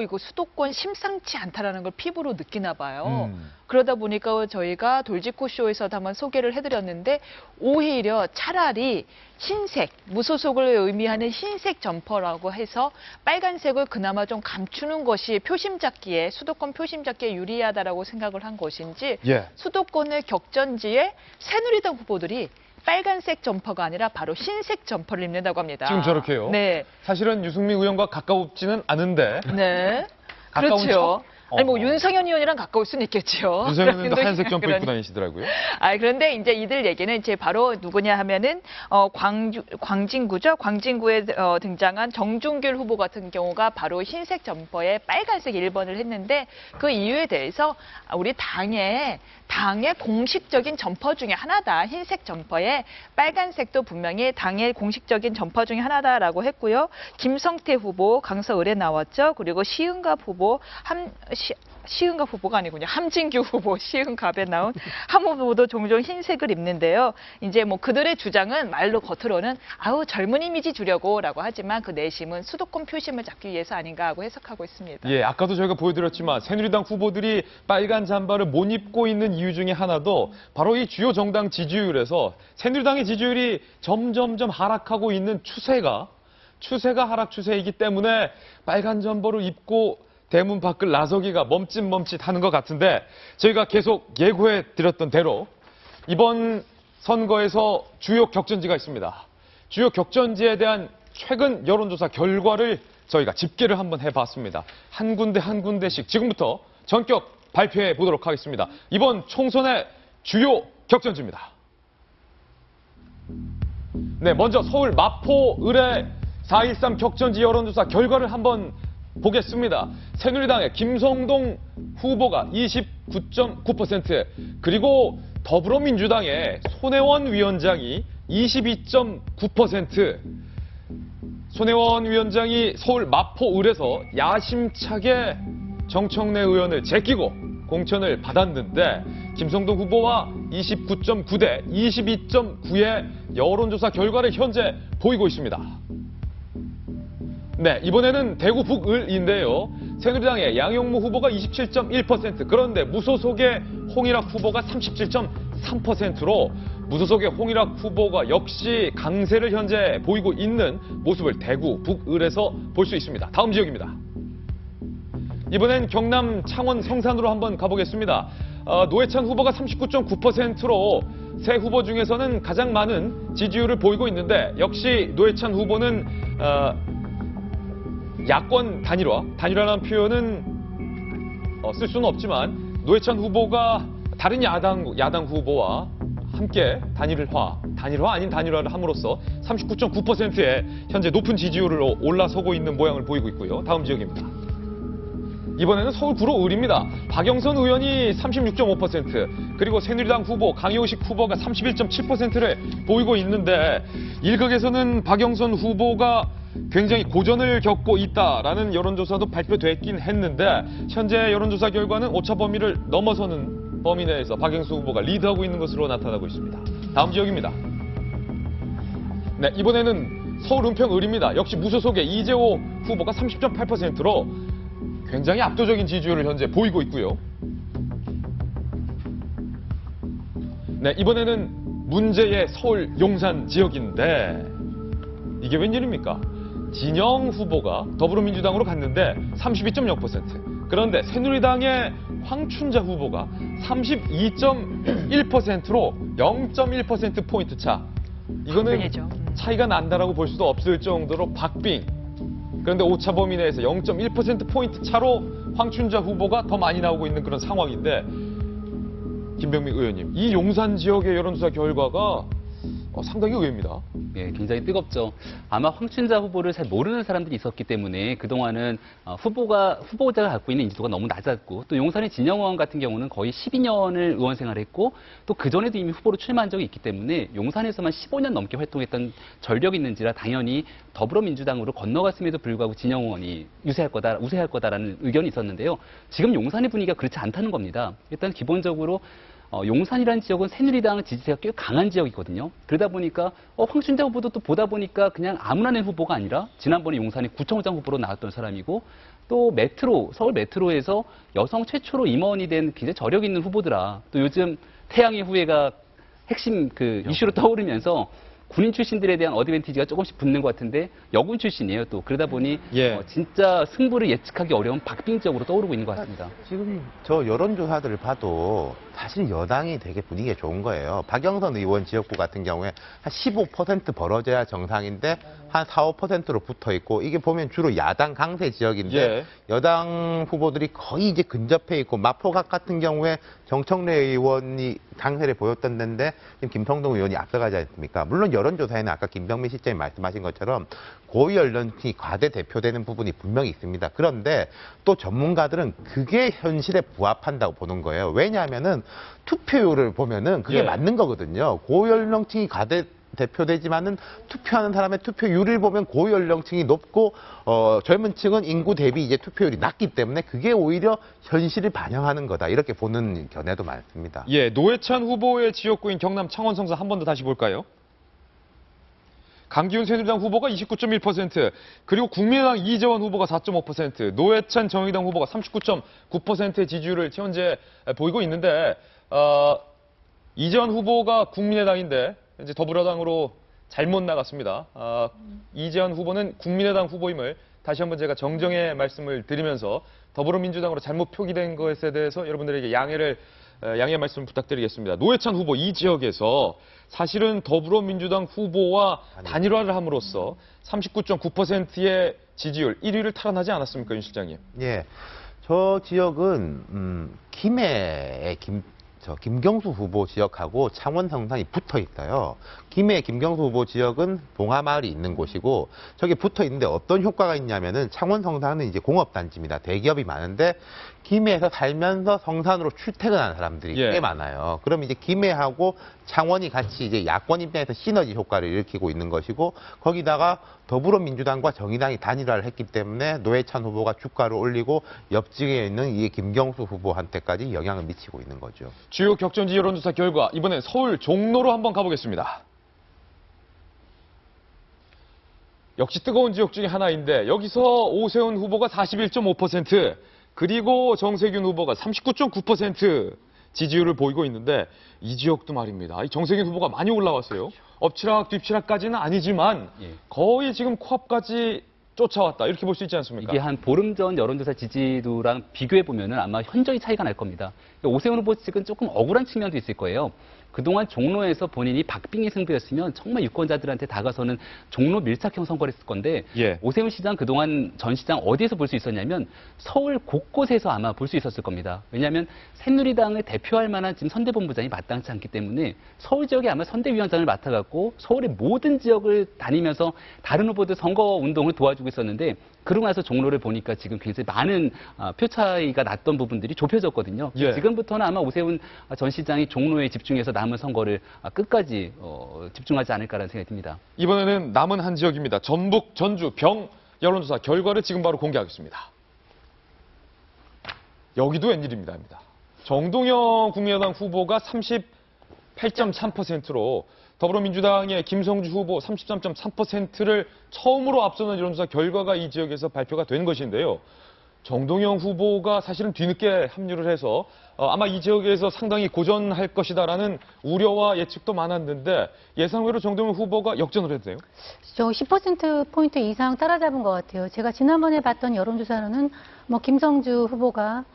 이거 수도권 심상치 않다라는 걸 피부로 느끼나 봐요. 그러다 보니까 저희가 돌직구 쇼에서도 한번 소개를 해드렸는데 오히려 차라리 흰색, 무소속을 의미하는 흰색 점퍼라고 해서 빨간색을 그나마 좀 감추는 것이 표심 잡기에 수도권 표심 잡기에 유리하다라고 생각을 한 것인지 예. 수도권의 격전지에 새누리당 후보들이 빨간색 점퍼가 아니라 바로 흰색 점퍼를 입는다고 합니다. 지금 저렇게요? 네. 사실은 유승민 의원과 가까웠지는 않은데 네. 가까운 그렇죠. 아니 뭐 어. 윤석열 의원이랑 가까울 수는 있겠죠. 윤석열 의원도 하얀색 점퍼 그런- 입고 다니시더라고요. 그런데 이제 이들 얘기는 이제 바로 누구냐 하면은 광진구죠. 광진구에 등장한 정준길 후보 같은 경우가 바로 흰색 점퍼에 빨간색 1번을 했는데 그 이유에 대해서 우리 당의 공식적인 점퍼 중에 하나다. 흰색 점퍼에 빨간색도 분명히 당의 공식적인 점퍼 중에 하나다라고 했고요. 김성태 후보 강서을에 나왔죠. 그리고 시흥갑 후보 시흥갑 후보가 아니군요. 함진규 후보 시흥갑에 나온 함 후보도 종종 흰색을 입는데요. 이제 뭐 그들의 주장은 말로 겉으로는 젊은 이미지 주려고라고 하지만 그 내심은 수도권 표심을 잡기 위해서 아닌가 하고 해석하고 있습니다. 예, 아까도 저희가 보여드렸지만 새누리당 후보들이 빨간 잠바를 못 입고 있는 이유 중에 하나도 바로 이 주요 정당 지지율에서 새누리당의 지지율이 점점점 하락하고 있는 추세가 하락 추세이기 때문에 빨간 잠바를 입고 대문 밖을 나서기가 멈칫멈칫하는 것 같은데 저희가 계속 예고해 드렸던 대로 이번 선거에서 주요 격전지가 있습니다. 주요 격전지에 대한 최근 여론조사 결과를 저희가 집계를 한번 해봤습니다. 한 군데 한 군데씩 지금부터 전격 발표해 보도록 하겠습니다. 이번 총선의 주요 격전지입니다. 네, 먼저 서울 마포 의뢰 4.13 격전지 여론조사 결과를 한번 보겠습니다. 새누리당의 김성동 후보가 29.9%, 그리고 더불어민주당의 손혜원 위원장이 22.9%, 손혜원 위원장이 서울 마포을에서 야심차게 정청래 의원을 제끼고 공천을 받았는데 김성동 후보와 29.9대 22.9의 여론조사 결과를 현재 보이고 있습니다. 네, 이번에는 대구 북을인데요. 새누리당의 양용무 후보가 27.1%, 그런데 무소속의 홍일학 후보가 37.3%로 무소속의 홍일학 후보가 역시 강세를 현재 보이고 있는 모습을 대구 북을에서 볼 수 있습니다. 다음 지역입니다. 이번엔 경남 창원 성산으로 한번 가보겠습니다. 노회찬 후보가 39.9%로 세 후보 중에서는 가장 많은 지지율을 보이고 있는데 역시 노회찬 후보는 야권 단일화라는 표현은 쓸 수는 없지만 노회찬 후보가 다른 야당 후보와 함께 단일화 아닌 단일화를 함으로써 39.9%의 현재 높은 지지율로 올라서고 있는 모양을 보이고 있고요. 다음 지역입니다. 이번에는 서울 구로을입니다. 박영선 의원이 36.5%, 그리고 새누리당 후보 강효식 후보가 31.7%를 보이고 있는데 일각에서는 박영선 후보가 굉장히 고전을 겪고 있다라는 여론조사도 발표됐긴 했는데 현재 여론조사 결과는 오차 범위를 넘어서는 범위 내에서 박영선 후보가 리드하고 있는 것으로 나타나고 있습니다. 다음 지역입니다. 네, 이번에는 서울 은평을입니다. 역시 무소속의 이재호 후보가 30.8%로 굉장히 압도적인 지지율을 현재 보이고 있고요. 네, 이번에는 문제의 서울 용산 지역인데 이게 웬일입니까? 진영 후보가 더불어민주당으로 갔는데 32.0%, 그런데 새누리당의 황춘자 후보가 32.1%로 0.1%포인트 차. 이거는 박빙이죠. 차이가 난다라고 볼 수도 없을 정도로 박빙. 그런데 오차 범위 내에서 0.1%포인트 차로 황춘자 후보가 더 많이 나오고 있는 그런 상황인데 김병민 의원님, 이 용산 지역의 여론조사 결과가 상당히 의외입니다. 예, 굉장히 뜨겁죠. 아마 황춘자 후보를 잘 모르는 사람들이 있었기 때문에 그동안은 후보자가 갖고 있는 인지도가 너무 낮았고, 또 용산의 진영 의원 같은 경우는 거의 12년을 의원 생활을 했고, 또 그전에도 이미 후보로 출마한 적이 있기 때문에 용산에서만 15년 넘게 활동했던 전력이 있는지라 당연히 더불어민주당으로 건너갔음에도 불구하고 진영 의원이 우세할 거다라는 의견이 있었는데요. 지금 용산의 분위기가 그렇지 않다는 겁니다. 일단 기본적으로 용산이라는 지역은 새누리당 지지세가 꽤 강한 지역이거든요. 그러다 보니까 황춘자 후보도 또 보다 보니까 그냥 아무나 낸 후보가 아니라 지난번에 용산의 구청장 후보로 나왔던 사람이고, 또 서울 메트로에서 여성 최초로 임원이 된 굉장히 저력 있는 후보더라. 또 요즘 태양의 후예가 핵심 이슈로 떠오르면서 군인 출신들에 대한 어드밴티지가 조금씩 붙는 것 같은데 여군 출신이에요 또. 그러다 보니 예. 진짜 승부를 예측하기 어려운 박빙 쪽으로 떠오르고 있는 것 같습니다. 지금 저 여론조사들을 봐도 사실 여당이 되게 분위기가 좋은 거예요. 박영선 의원 지역구 같은 경우에 한 15% 벌어져야 정상인데 한 4, 5%로 붙어 있고, 이게 보면 주로 야당 강세 지역인데 예. 여당 후보들이 거의 이제 근접해 있고, 마포각 같은 경우에 정청래 의원이 강세를 보였던 데인데 지금 김성동 의원이 앞서가지 않습니까? 물론 여론조사에는 아까 김병민 실장님 말씀하신 것처럼 고연령층이 과대대표되는 부분이 분명히 있습니다. 그런데 또 전문가들은 그게 현실에 부합한다고 보는 거예요. 왜냐하면은 투표율을 보면은 그게 예. 맞는 거거든요. 고연령층이 대표되지만은 투표하는 사람의 투표율을 보면 고연령층이 높고 젊은 층은 인구 대비 이제 투표율이 낮기 때문에 그게 오히려 현실을 반영하는 거다, 이렇게 보는 견해도 많습니다. 예, 노회찬 후보의 지역구인 경남 창원 성산 한 번 더 다시 볼까요? 강기훈 새누리당 후보가 29.1%, 그리고 국민의당 이재원 후보가 4.5%, 노회찬 정의당 후보가 39.9%의 지지율을 현재 보이고 있는데, 이재원 후보가 국민의당인데 이제 더불어당으로 잘못 나갔습니다. 이재원 후보는 국민의당 후보임을 다시 한번 제가 정정의 말씀을 드리면서 더불어민주당으로 잘못 표기된 것에 대해서 여러분들에게 양해 말씀 부탁드리겠습니다. 노회찬 후보 이 지역에서 사실은 더불어민주당 후보와 단일화를 함으로써 39.9%의 지지율 1위를 탈환하지 않았습니까, 윤 실장님? 예, 저 지역은 김해의 김경수 후보 지역하고 창원 성산이 붙어 있어요. 김해 김경수 후보 지역은 봉하마을이 있는 곳이고, 저게 붙어 있는데 어떤 효과가 있냐면은 창원 성산은 이제 공업단지입니다. 대기업이 많은데 김해에서 살면서 성산으로 출퇴근하는 사람들이 예. 꽤 많아요. 그럼 이제 김해하고 창원이 같이 이제 야권 입장에서 시너지 효과를 일으키고 있는 것이고, 거기다가 더불어민주당과 정의당이 단일화를 했기 때문에 노회찬 후보가 주가를 올리고 옆집에 있는 이 김경수 후보한테까지 영향을 미치고 있는 거죠. 주요 격전지 여론조사 결과 이번엔 서울 종로로 한번 가보겠습니다. 역시 뜨거운 지역 중에 하나인데 여기서 오세훈 후보가 41.5%, 그리고 정세균 후보가 39.9% 지지율을 보이고 있는데, 이 지역도 말입니다. 이 정세균 후보가 많이 올라왔어요. 엎치락 뒤치락까지는 아니지만 예. 거의 지금 코앞까지 쫓아왔다, 이렇게 볼 수 있지 않습니까? 이게 한 보름 전 여론조사 지지도랑 비교해 보면은 아마 현저히 차이가 날 겁니다. 오세훈 후보 측은 조금 억울한 측면도 있을 거예요. 그동안 종로에서 본인이 박빙의 승부였으면 정말 유권자들한테 다가서는 종로 밀착형 선거를 했을 건데, 예. 오세훈 시장 그동안 전 시장 어디에서 볼 수 있었냐면 서울 곳곳에서 아마 볼 수 있었을 겁니다. 왜냐하면 새누리당을 대표할 만한 지금 선대본부장이 마땅치 않기 때문에 서울 지역에 아마 선대위원장을 맡아갖고 서울의 모든 지역을 다니면서 다른 후보들 선거 운동을 도와주고 있었는데, 그러고 나서 종로를 보니까 지금 굉장히 많은 표 차이가 났던 부분들이 좁혀졌거든요. 예. 지금부터는 아마 오세훈 전 시장이 종로에 집중해서 남은 선거를 끝까지 집중하지 않을까라는 생각이 듭니다. 이번에는 남은 한 지역입니다. 전북, 전주, 병 여론조사 결과를 지금 바로 공개하겠습니다. 여기도 웬일입니다. 정동영 국민의당 후보가 38.3%로 더불어민주당의 김성주 후보 33.3%를 처음으로 앞서는 여론조사 결과가 이 지역에서 발표가 된 것인데요. 정동영 후보가 사실은 뒤늦게 합류를 해서 아마 이 지역에서 상당히 고전할 것이다라는 우려와 예측도 많았는데, 예상외로 정동영 후보가 역전을 했네요. 저 10%포인트 이상 따라잡은 것 같아요. 제가 지난번에 봤던 여론조사로는 김성주 후보가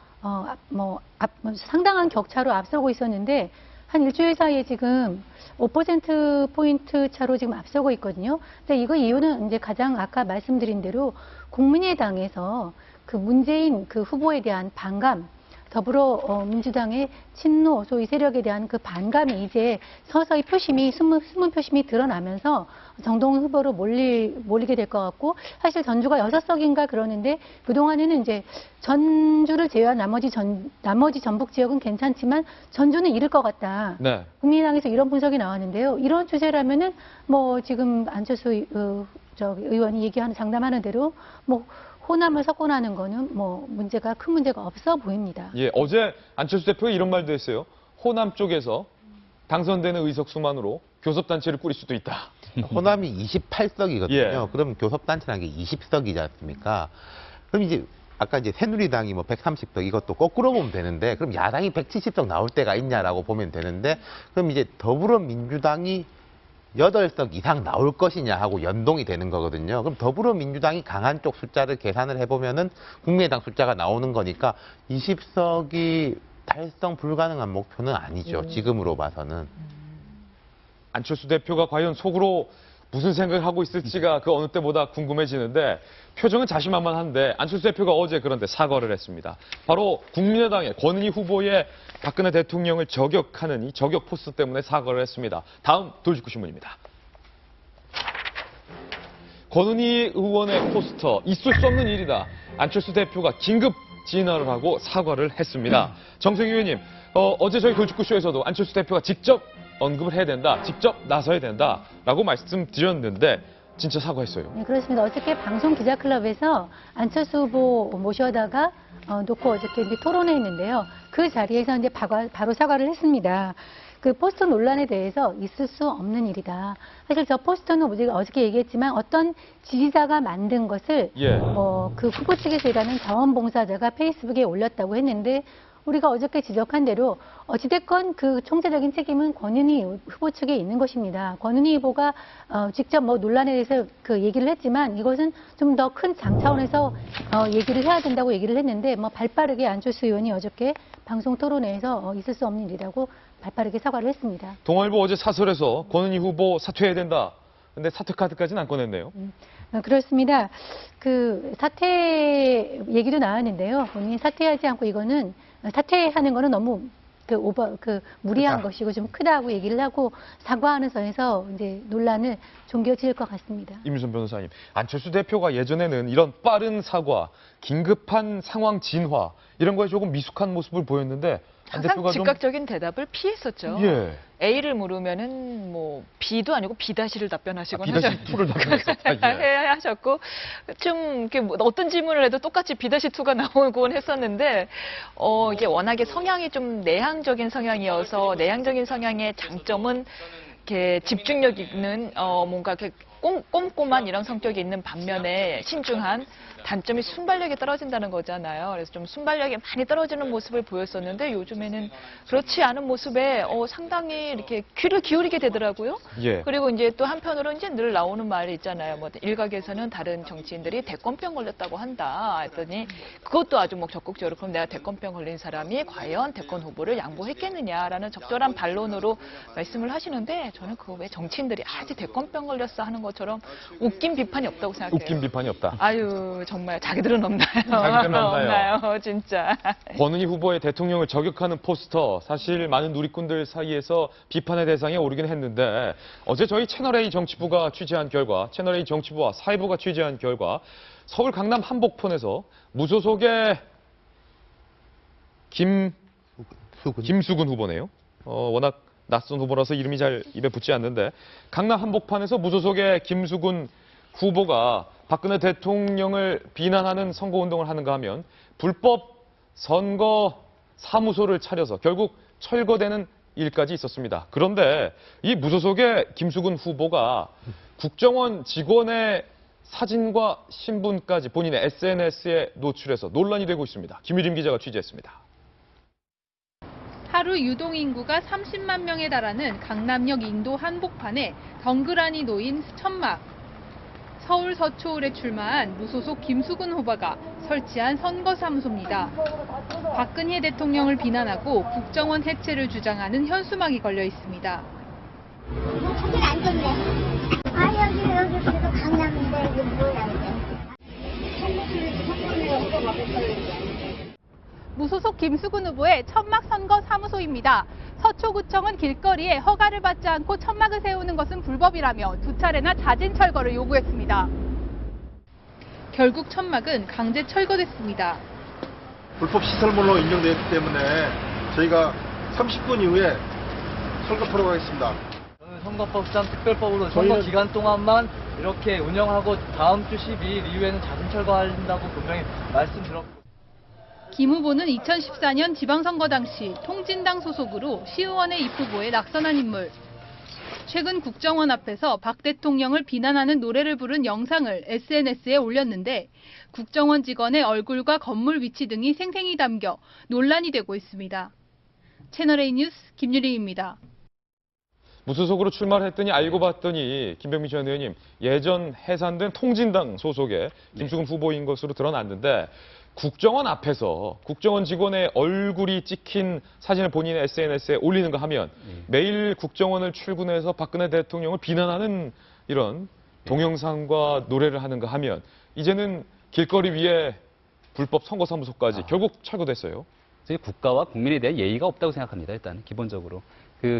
상당한 격차로 앞서고 있었는데, 한 일주일 사이에 지금 5%포인트 차로 지금 앞서고 있거든요. 근데 이거 이유는 이제 가장 아까 말씀드린 대로 국민의당에서 그 문재인 그 후보에 대한 반감, 더불어민주당의 친노 소위 세력에 대한 그 반감이 이제 서서히 숨은 표심이 드러나면서 정동훈 후보로 몰리게 될 것 같고, 사실 전주가 6석인가 그러는데 그동안에는 이제 전주를 제외한 나머지 전북 지역은 괜찮지만 전주는 잃을 것 같다. 네. 국민의당에서 이런 분석이 나왔는데요. 이런 추세라면은 뭐 지금 안철수 의원이 장담하는 대로 뭐 호남을 석권하는 거는 뭐 큰 문제가 없어 보입니다. 예, 어제 안철수 대표가 이런 말도 했어요. 호남 쪽에서 당선되는 의석 수만으로 교섭단체를 꾸릴 수도 있다. 호남이 28석이거든요. 예. 그럼 교섭단체라는 게 20석이지 않습니까? 그럼 이제 아까 이제 새누리당이 뭐 130석 이것도 거꾸로 보면 되는데, 그럼 야당이 170석 나올 때가 있냐라고 보면 되는데, 그럼 이제 더불어민주당이 8석 이상 나올 것이냐 하고 연동이 되는 거거든요. 그럼 더불어민주당이 강한 쪽 숫자를 계산을 해보면은 국민의당 숫자가 나오는 거니까 20석이 달성 불가능한 목표는 아니죠. 지금으로 봐서는. 안철수 대표가 과연 속으로 무슨 생각을 하고 있을지가 그 어느 때보다 궁금해지는데, 표정은 자신만만한데 안철수 대표가 어제 그런데 사과를 했습니다. 바로 국민의당의 권은희 후보의 박근혜 대통령을 저격하는 이 저격 포스터 때문에 사과를 했습니다. 다음 돌직구 신문입니다. 권은희 의원의 포스터, 있을 수 없는 일이다. 안철수 대표가 긴급 진화를 하고 사과를 했습니다. 정세균 의원님, 어제 저희 돌직구쇼에서도 안철수 대표가 직접 언급을 해야 된다, 직접 나서야 된다라고 말씀드렸는데 진짜 사과했어요. 네, 그렇습니다. 어저께 방송 기자클럽에서 안철수 후보 모셔다가 놓고 어저께 이제 토론을 했는데요. 그 자리에서 이제 바로 사과를 했습니다. 그 포스터 논란에 대해서 있을 수 없는 일이다. 사실 저 포스터는 우리가 어저께 얘기했지만 어떤 지지자가 만든 것을 예. 그 후보 측에서 일하는 자원봉사자가 페이스북에 올렸다고 했는데, 우리가 어저께 지적한 대로 어찌됐건 그 총체적인 책임은 권은희 후보 측에 있는 것입니다. 권은희 후보가 직접 뭐 논란에 대해서 그 얘기를 했지만 이것은 좀 더 큰 장 차원에서 얘기를 해야 된다고 얘기를 했는데, 뭐 발빠르게 안철수 의원이 어저께 방송 토론회에서 있을 수 없는 일이라고 발빠르게 사과를 했습니다. 동아일보 어제 사설에서 권은희 후보 사퇴해야 된다. 근데 사퇴 카드까지는 안 꺼냈네요. 그렇습니다. 그 사퇴 얘기도 나왔는데요. 본인이 사퇴하지 않고 이거는 사퇴하는 거는 너무 무리한 크다. 것이고 좀 크다고 얘기를 하고 사과하는 선에서 이제 논란을 종결지을 것 같습니다. 임유선 변호사님, 안철수 대표가 예전에는 이런 빠른 사과, 긴급한 상황 진화 이런 거에 조금 미숙한 모습을 보였는데 안 항상 대표가 즉각적인 대답을 피했었죠. 예. A를 물으면은 뭐 B도 아니고 B-를 답변하시거나 B-2를 답변했었다. 예. 하셨고, 좀 이렇게 뭐 어떤 질문을 해도 똑같이 B-2가 나오곤 했었는데, 이게 워낙에 성향이 좀 내향적인 성향이어서 내향적인 성향의 장점은 이렇게 집중력 있는 뭔가 이렇게 꼼꼼한 이런 성격이 있는 반면에 신중한 단점이 순발력이 떨어진다는 거잖아요. 그래서 좀 순발력이 많이 떨어지는 모습을 보였었는데 요즘에는 그렇지 않은 모습에 상당히 이렇게 귀를 기울이게 되더라고요. 예. 그리고 이제 또 한편으로 이제 늘 나오는 말이 있잖아요. 뭐 일각에서는 다른 정치인들이 대권병 걸렸다고 한다 했더니 그것도 아주 뭐 적극적으로 그럼 내가 대권병 걸린 사람이 과연 대권 후보를 양보했겠느냐라는 적절한 반론으로 말씀을 하시는데 저는 그거 왜 정치인들이 아직 대권병 걸렸어 하는 것처럼 웃긴 비판이 없다고 생각해요. 웃긴 비판이 없다. 아유 정말 자기들은 없나요? 자기들은 없나요? 없나요? 진짜. 권은희 후보의 대통령을 저격하는 포스터, 사실 많은 누리꾼들 사이에서 비판의 대상에 오르긴 했는데 어제 저희 채널A 정치부가 취재한 결과, 채널A 정치부와 사회부가 취재한 결과 서울 강남 한복판에서 무소속의 김수근 후보네요. 워낙 낯선 후보라서 이름이 잘 입에 붙지 않는데 강남 한복판에서 무소속의 김수근 후보가 박근혜 대통령을 비난하는 선거운동을 하는가 하면 불법 선거 사무소를 차려서 결국 철거되는 일까지 있었습니다. 그런데 이 무소속의 김수근 후보가 국정원 직원의 사진과 신분까지 본인의 SNS에 노출해서 논란이 되고 있습니다. 김유림 기자가 취재했습니다. 하루 유동인구가 30만 명에 달하는 강남역 인도 한복판에 덩그러니 놓인 천막. 서울 서초울에 출마한 무소속 김수근 후보가 설치한 선거사무소입니다. 박근혜 대통령을 비난하고 국정원 해체를 주장하는 현수막이 걸려 있습니다. 사진 안 찍네. 여기 그래도 강남인데 이게 뭐야 이게. 무소속 김수근 후보의 천막 선거 사무소입니다. 서초구청은 길거리에 허가를 받지 않고 천막을 세우는 것은 불법이라며 두 차례나 자진 철거를 요구했습니다. 결국 천막은 강제 철거됐습니다. 불법 시설물로 인정되었기 때문에 저희가 30분 이후에 철거하러 가겠습니다. 저는 선거법상 특별법으로 선거 기간 동안만 이렇게 운영하고 다음 주 12일 이후에는 자진 철거한다고 분명히 말씀드렸고. 김 후보는 2014년 지방선거 당시 통진당 소속으로 시의원의 입 후보에 낙선한 인물. 최근 국정원 앞에서 박 대통령을 비난하는 노래를 부른 영상을 SNS에 올렸는데 국정원 직원의 얼굴과 건물 위치 등이 생생히 담겨 논란이 되고 있습니다. 채널A 뉴스 김유리입니다. 무소속으로 출마를 했더니 알고 봤더니 김병민 전 의원님 예전 해산된 통진당 소속의 김수근 후보인 것으로 드러났는데 국정원 앞에서 국정원 직원의 얼굴이 찍힌 사진을 본인의 SNS에 올리는 거 하면 매일 국정원을 출근해서 박근혜 대통령을 비난하는 이런 동영상과 노래를 하는 거 하면 이제는 길거리 위에 불법 선거사무소까지 결국 철거됐어요. 저희 국가와 국민에 대한 예의가 없다고 생각합니다. 일단 기본적으로.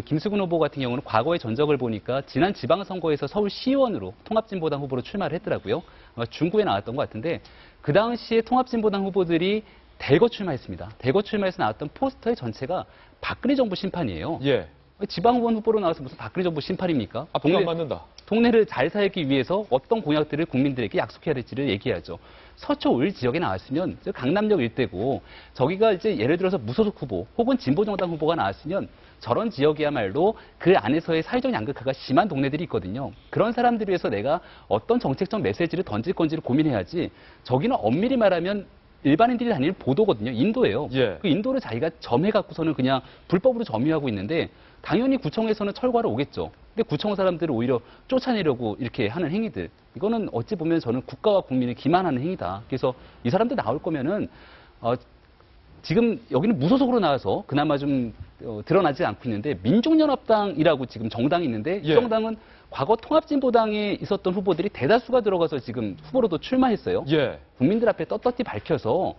김수근 후보 같은 경우는 과거의 전적을 보니까 지난 지방선거에서 서울시의원으로 통합진보당 후보로 출마를 했더라고요. 중구에 나왔던 것 같은데 그 당시에 통합진보당 후보들이 대거 출마했습니다. 대거 출마해서 나왔던 포스터의 전체가 박근혜 정부 심판이에요. 예. 지방의원 후보로 나와서 무슨 박근혜 정부 심판입니까? 앞뒤가 안 맞는다. 동네를 잘 살기 위해서 어떤 공약들을 국민들에게 약속해야 될지를 얘기하죠. 서초 5일 지역에 나왔으면 강남역 일대고 저기가 이제 예를 들어서 무소속 후보 혹은 진보정당 후보가 나왔으면 저런 지역이야말로 그 안에서의 사회적 양극화가 심한 동네들이 있거든요. 그런 사람들을 위해서 내가 어떤 정책적 메시지를 던질 건지를 고민해야지 저기는 엄밀히 말하면 일반인들이 다니는 보도거든요. 인도예요. 예. 그 인도를 자기가 점해갖고서는 그냥 불법으로 점유하고 있는데 당연히 구청에서는 철거하러 오겠죠. 근데 구청 사람들을 오히려 쫓아내려고 이렇게 하는 행위들. 이거는 어찌 보면 저는 국가와 국민을 기만하는 행위다. 그래서 이 사람들 나올 거면은 지금 여기는 무소속으로 나와서 그나마 좀 드러나지 않고 있는데 민중연합당이라고 지금 정당이 있는데 이 정당은 과거 통합진보당에 있었던 후보들이 대다수가 들어가서 지금 후보로도 출마했어요. 예. 국민들 앞에 떳떳이 밝혀서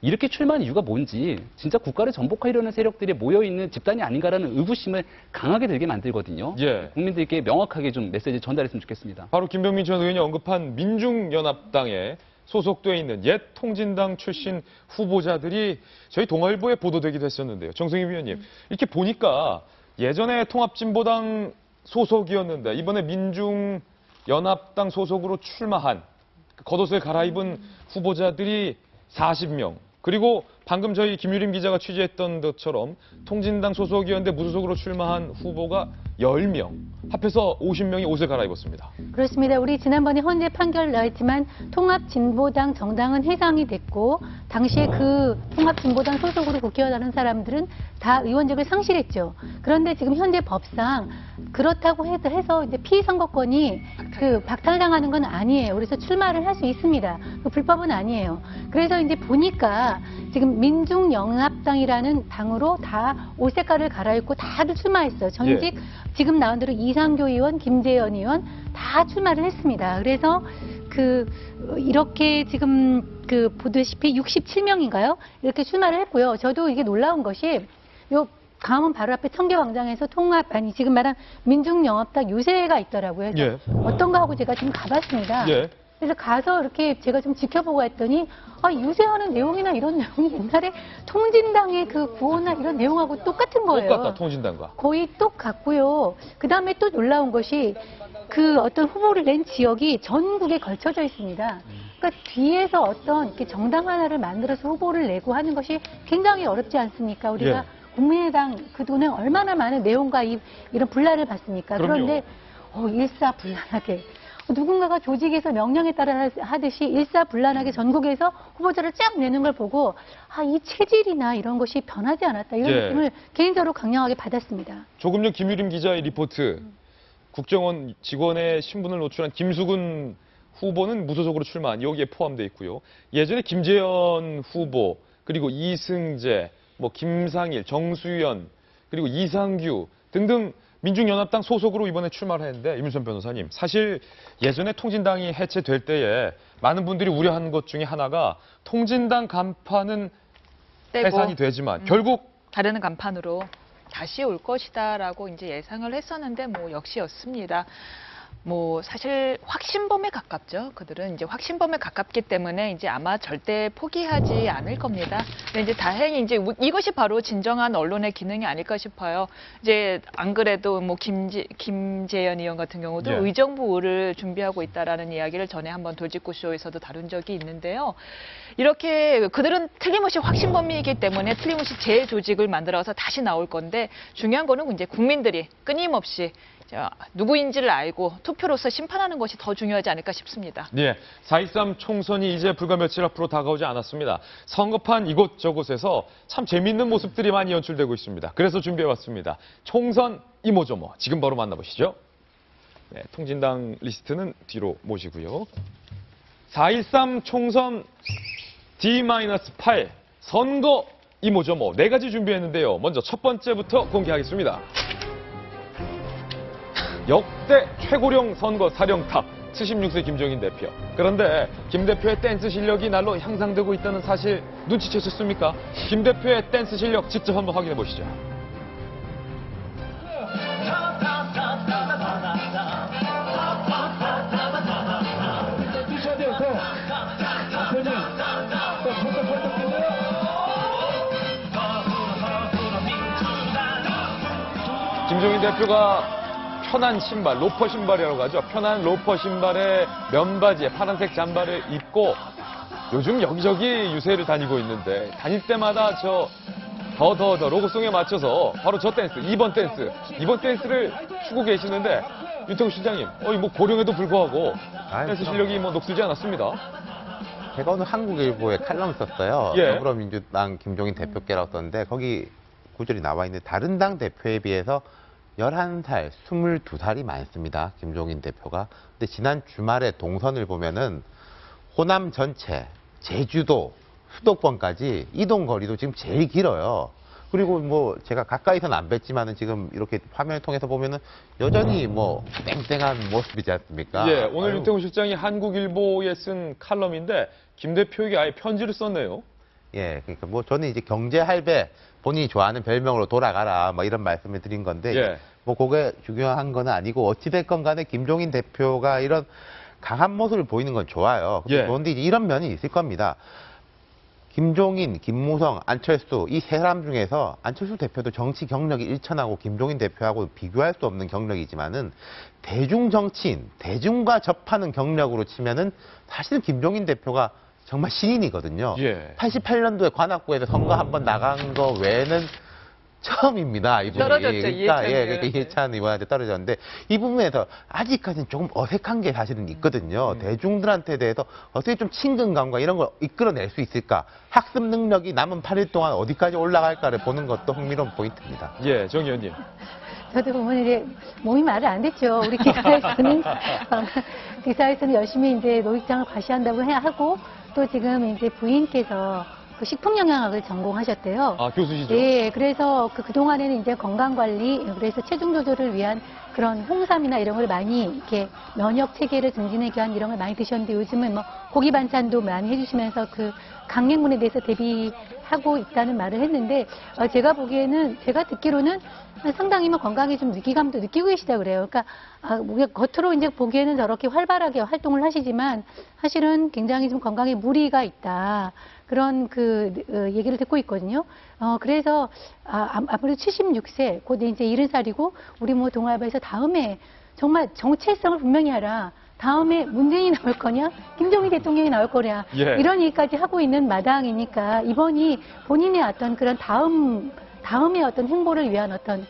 이렇게 출마한 이유가 뭔지 진짜 국가를 전복하려는 세력들이 모여있는 집단이 아닌가라는 의구심을 강하게 들게 만들거든요. 예. 국민들께 명확하게 좀 메시지 전달했으면 좋겠습니다. 바로 김병민 전 의원이 언급한 민중연합당에 소속돼 있는 옛 통진당 출신 후보자들이 저희 동아일보에 보도되기도 했었는데요. 정승희 위원님, 이렇게 보니까 예전에 통합진보당 소속이었는데 이번에 민중연합당 소속으로 출마한 겉옷을 갈아입은 후보자들이 40명. 그리고 방금 저희 김유림 기자가 취재했던 것처럼 통진당 소속이었는데 무소속으로 출마한 후보가 10명. 합해서 50명이 옷을 갈아입었습니다. 그렇습니다. 우리 지난번에 헌재 판결 나왔지만 통합진보당 정당은 해상이 됐고 당시에 그 통합진보당 소속으로 국회의원하는 사람들은 다 의원직을 상실했죠. 그런데 지금 현재 법상 그렇다고 해서 이제 피선거권이 박탈당하는 건 아니에요. 그래서 출마를 할 수 있습니다. 그 불법은 아니에요. 그래서 이제 보니까 지금 민중연합당이라는 당으로 다 옷 색깔을 갈아입고 다들 출마했어요. 전직 지금 나온 대로 이상교 의원, 김재현 의원 다 출마를 했습니다. 그래서 이렇게 지금 보다시피 67명인가요? 이렇게 출마를 했고요. 저도 이게 놀라운 것이 요 강원 바로 앞에 청계광장에서 지금 말한 민중연합당 유세가 있더라고요. 그래서 어떤 거 하고 제가 지금 가봤습니다. 그래서 가서 이렇게 제가 좀 지켜보고 했더니 유세하는 내용이나 이런 내용이 옛날에 통진당의 그 구호나 이런 내용하고 똑같은 거예요. 똑같다, 통진당과. 거의 똑같고요. 그 다음에 또 놀라운 것이 어떤 후보를 낸 지역이 전국에 걸쳐져 있습니다. 그러니까 뒤에서 어떤 이렇게 정당 하나를 만들어서 후보를 내고 하는 것이 굉장히 어렵지 않습니까? 우리가 국민의당 그동안 얼마나 많은 내용과 이런 분란을 봤습니까? 그런데 일사불란하게 누군가가 조직에서 명령에 따라 하듯이 일사불란하게 전국에서 후보자를 쫙 내는 걸 보고 이 체질이나 이런 것이 변하지 않았다. 이런 느낌을 개인적으로 강력하게 받았습니다. 조금 전 김유림 기자의 리포트. 국정원 직원의 신분을 노출한 김수근 후보는 무소속으로 출마한 여기에 포함되어 있고요. 예전에 김재현 후보 그리고 이승재, 김상일, 정수연 그리고 이상규 등등 민중연합당 소속으로 이번에 출마를 했는데 이문선 변호사님 사실 예전에 통진당이 해체될 때에 많은 분들이 우려한 것 중에 하나가 통진당 간판은 해산이 되지만 결국 다른 간판으로 다시 올 것이다라고 이제 예상을 했었는데 뭐 역시였습니다. 뭐 사실 확신범에 가깝죠. 그들은 이제 확신범에 가깝기 때문에 이제 아마 절대 포기하지 않을 겁니다. 근데 이제 다행히 이제 이것이 바로 진정한 언론의 기능이 아닐까 싶어요. 이제 안 그래도 뭐 김재현 의원 같은 경우도 예. 의정부를 준비하고 있다라는 이야기를 전에 한번 돌직구 쇼에서도 다룬 적이 있는데요. 이렇게 그들은 틀림없이 확신범이기 때문에 틀림없이 재조직을 만들어서 다시 나올 건데 중요한 거는 이제 국민들이 끊임없이 누구인지를 알고 투표로서 심판하는 것이 더 중요하지 않을까 싶습니다. 예, 4.13 총선이 이제 불과 며칠 앞으로 다가오지 않았습니다. 선거판 이곳저곳에서 참 재미있는 모습들이 많이 연출되고 있습니다. 그래서 준비해왔습니다. 총선 이모저모 지금 바로 만나보시죠. 네, 통진당 리스트는 뒤로 모시고요. 4.13 총선 D-8 선거 이모저모 4가지 준비했는데요. 먼저 첫 번째부터 공개하겠습니다. 역대 최고령 선거 사령탑 76세 김종인 대표. 그런데 김 대표의 댄스 실력이 날로 향상되고 있다는 사실 눈치채셨습니까? 김 대표의 댄스 실력 직접 한번 확인해 보시죠. 김종인 대표가 편한 신발, 로퍼 신발이라고 하죠. 편한 로퍼 신발에 면바지에 파란색 잠바를 입고 요즘 여기저기 유세를 다니고 있는데 다닐 때마다 저 더 로고송에 맞춰서 바로 저 댄스, 2번 댄스를 추고 계시는데 윤태호 실장님, 뭐 고령에도 불구하고 댄스 실력이 뭐 녹슬지 않았습니다. 제가 오늘 한국일보에 칼럼 썼어요. 예. 더불어민주당 김종인 대표께라고 썼는데 거기 구절이 나와 있는데 다른 당 대표에 비해서 11살, 22살이 많습니다. 김종인 대표가. 근데 지난 주말에 동선을 보면은 호남 전체, 제주도, 수도권까지 이동 거리도 지금 제일 길어요. 그리고 뭐 제가 가까이서는 안 뵀지만은 지금 이렇게 화면을 통해서 보면은 여전히 뭐 땡땡한 모습이지 않습니까? 예, 오늘 아유. 윤태호 실장이 한국일보에 쓴 칼럼인데 김 대표에게 아예 편지를 썼네요. 예, 그러니까 뭐 저는 이제 경제 할배 본인이 좋아하는 별명으로 돌아가라 뭐 이런 말씀을 드린 건데 예. 뭐 그게 중요한 건 아니고 어찌됐건 간에 김종인 대표가 이런 강한 모습을 보이는 건 좋아요. 예. 그런데 이제 이런 면이 있을 겁니다. 김종인, 김무성, 안철수 이 세 사람 중에서 안철수 대표도 정치 경력이 일천하고 김종인 대표하고 비교할 수 없는 경력이지만은 대중 정치인, 대중과 접하는 경력으로 치면은 사실은 김종인 대표가 정말 신인이거든요. 예. 88년도에 관악구에서 선거 한 번 나간 거 외에는 처음입니다. 이분이. 떨어졌죠, 그러니까, 이해찬 예, 그러니까 이해찬 의원한테 떨어졌는데 이 부분에서 아직까지는 조금 어색한 게 사실은 있거든요. 대중들한테 대해서 어떻게 좀 친근감과 이런 걸 이끌어낼 수 있을까? 학습 능력이 남은 8일 동안 어디까지 올라갈까를 보는 것도 흥미로운 포인트입니다. 예, 정 의원님. 저도 보면 이제 몸이 말을 안 됐죠. 우리 기사에서는 열심히 이제 노익장을 과시한다고 하고 또 지금 이제 부인께서 그 식품영양학을 전공하셨대요. 아, 교수시죠? 예, 그래서 그동안에는 이제 건강관리, 그래서 체중 조절을 위한 그런 홍삼이나 이런 걸 많이 이렇게 면역 체계를 증진하기 위한 이런 걸 많이 드셨는데 요즘은 뭐 고기 반찬도 많이 해주시면서 그 강행군에 대해서 대비하고 있다는 말을 했는데 제가 보기에는 제가 듣기로는 상당히 뭐 건강에 좀 위기감도 느끼고 계시다 그래요. 그러니까 겉으로 이제 보기에는 저렇게 활발하게 활동을 하시지만 사실은 굉장히 좀 건강에 무리가 있다. 그런 얘기를 듣고 있거든요. 그래서 아무래도 76세, 곧 이제 70살이고 우리 뭐 동아일보에서 다음에 정말 정체성을 분명히 하라. 다음에 문재인이 나올 거냐, 김종인 대통령이 나올 거냐, 예. 이런 얘기까지 하고 있는 마당이니까 이번이 본인의 어떤 그런 다음의 어떤 행보를 위한 어떤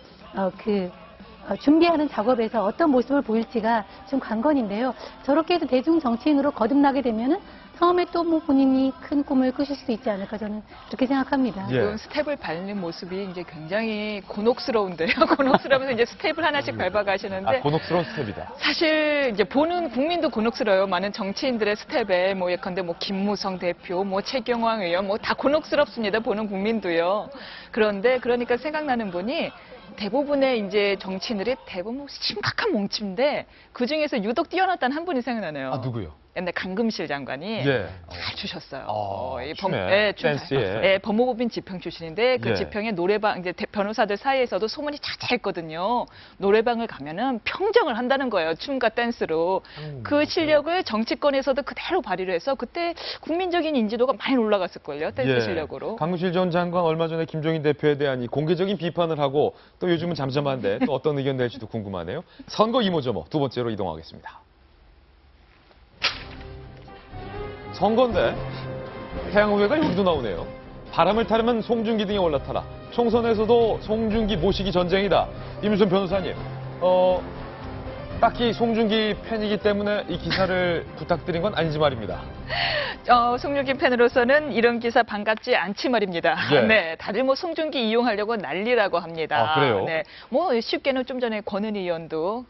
준비하는 작업에서 어떤 모습을 보일지가 좀 관건인데요. 저렇게 해서 대중 정치인으로 거듭나게 되면은 처음에 또 뭐 본인이 큰 꿈을 꾸실 수도 있지 않을까 저는 그렇게 생각합니다. 예. 그 스텝을 밟는 모습이 이제 굉장히 곤혹스러운데요. 곤혹스러우면서 이제 스텝을 하나씩 밟아가시는데. 곤혹스러운 스텝이다. 사실 이제 보는 국민도 곤혹스러워요. 많은 정치인들의 스텝에 뭐 예컨대 뭐 김무성 대표, 뭐 최경환 의원 뭐 다 곤혹스럽습니다. 보는 국민도요. 그런데 그러니까 생각나는 분이 대부분의 이제 정치인들이 대부분 심각한 몽치인데 그 중에서 유독 뛰어났다는 한 분이 생각나네요. 아, 누구요? 옛날 강금실 장관이 예. 잘 주셨어요. 춤에, 댄스에. 법무법인 지평 출신인데 그 예. 지평의 노래방 이제 변호사들 사이에서도 소문이 자자했거든요. 노래방을 가면은 평정을 한다는 거예요. 춤과 댄스로. 그 실력을 정치권에서도 그대로 발휘를 해서 그때 국민적인 인지도가 많이 올라갔을걸요. 댄스 실력으로. 강무실 전 장관 얼마 전에 김종인 대표에 대한 이 공개적인 비판을 하고 또 요즘은 잠잠한데 또 어떤 의견 낼지도 궁금하네요. 선거 이모저모 두 번째로 이동하겠습니다. 선거인데 태양호회가 여기도 나오네요. 바람을 타려면 송중기 등에 올라타라. 총선에서도 송중기 모시기 전쟁이다. 임순 변호사님, 딱히 송중기 팬이기 때문에 이 기사를 부탁드린 건 아니지 말입니다. 송중기 팬으로서는 이런 기사 반갑지 않지 말입니다. 예. 네, 다들 뭐 송중기 이용하려고 난리라고 합니다. 아, 그래요? 네, 뭐 쉽게는 좀 전에 권은희 의원도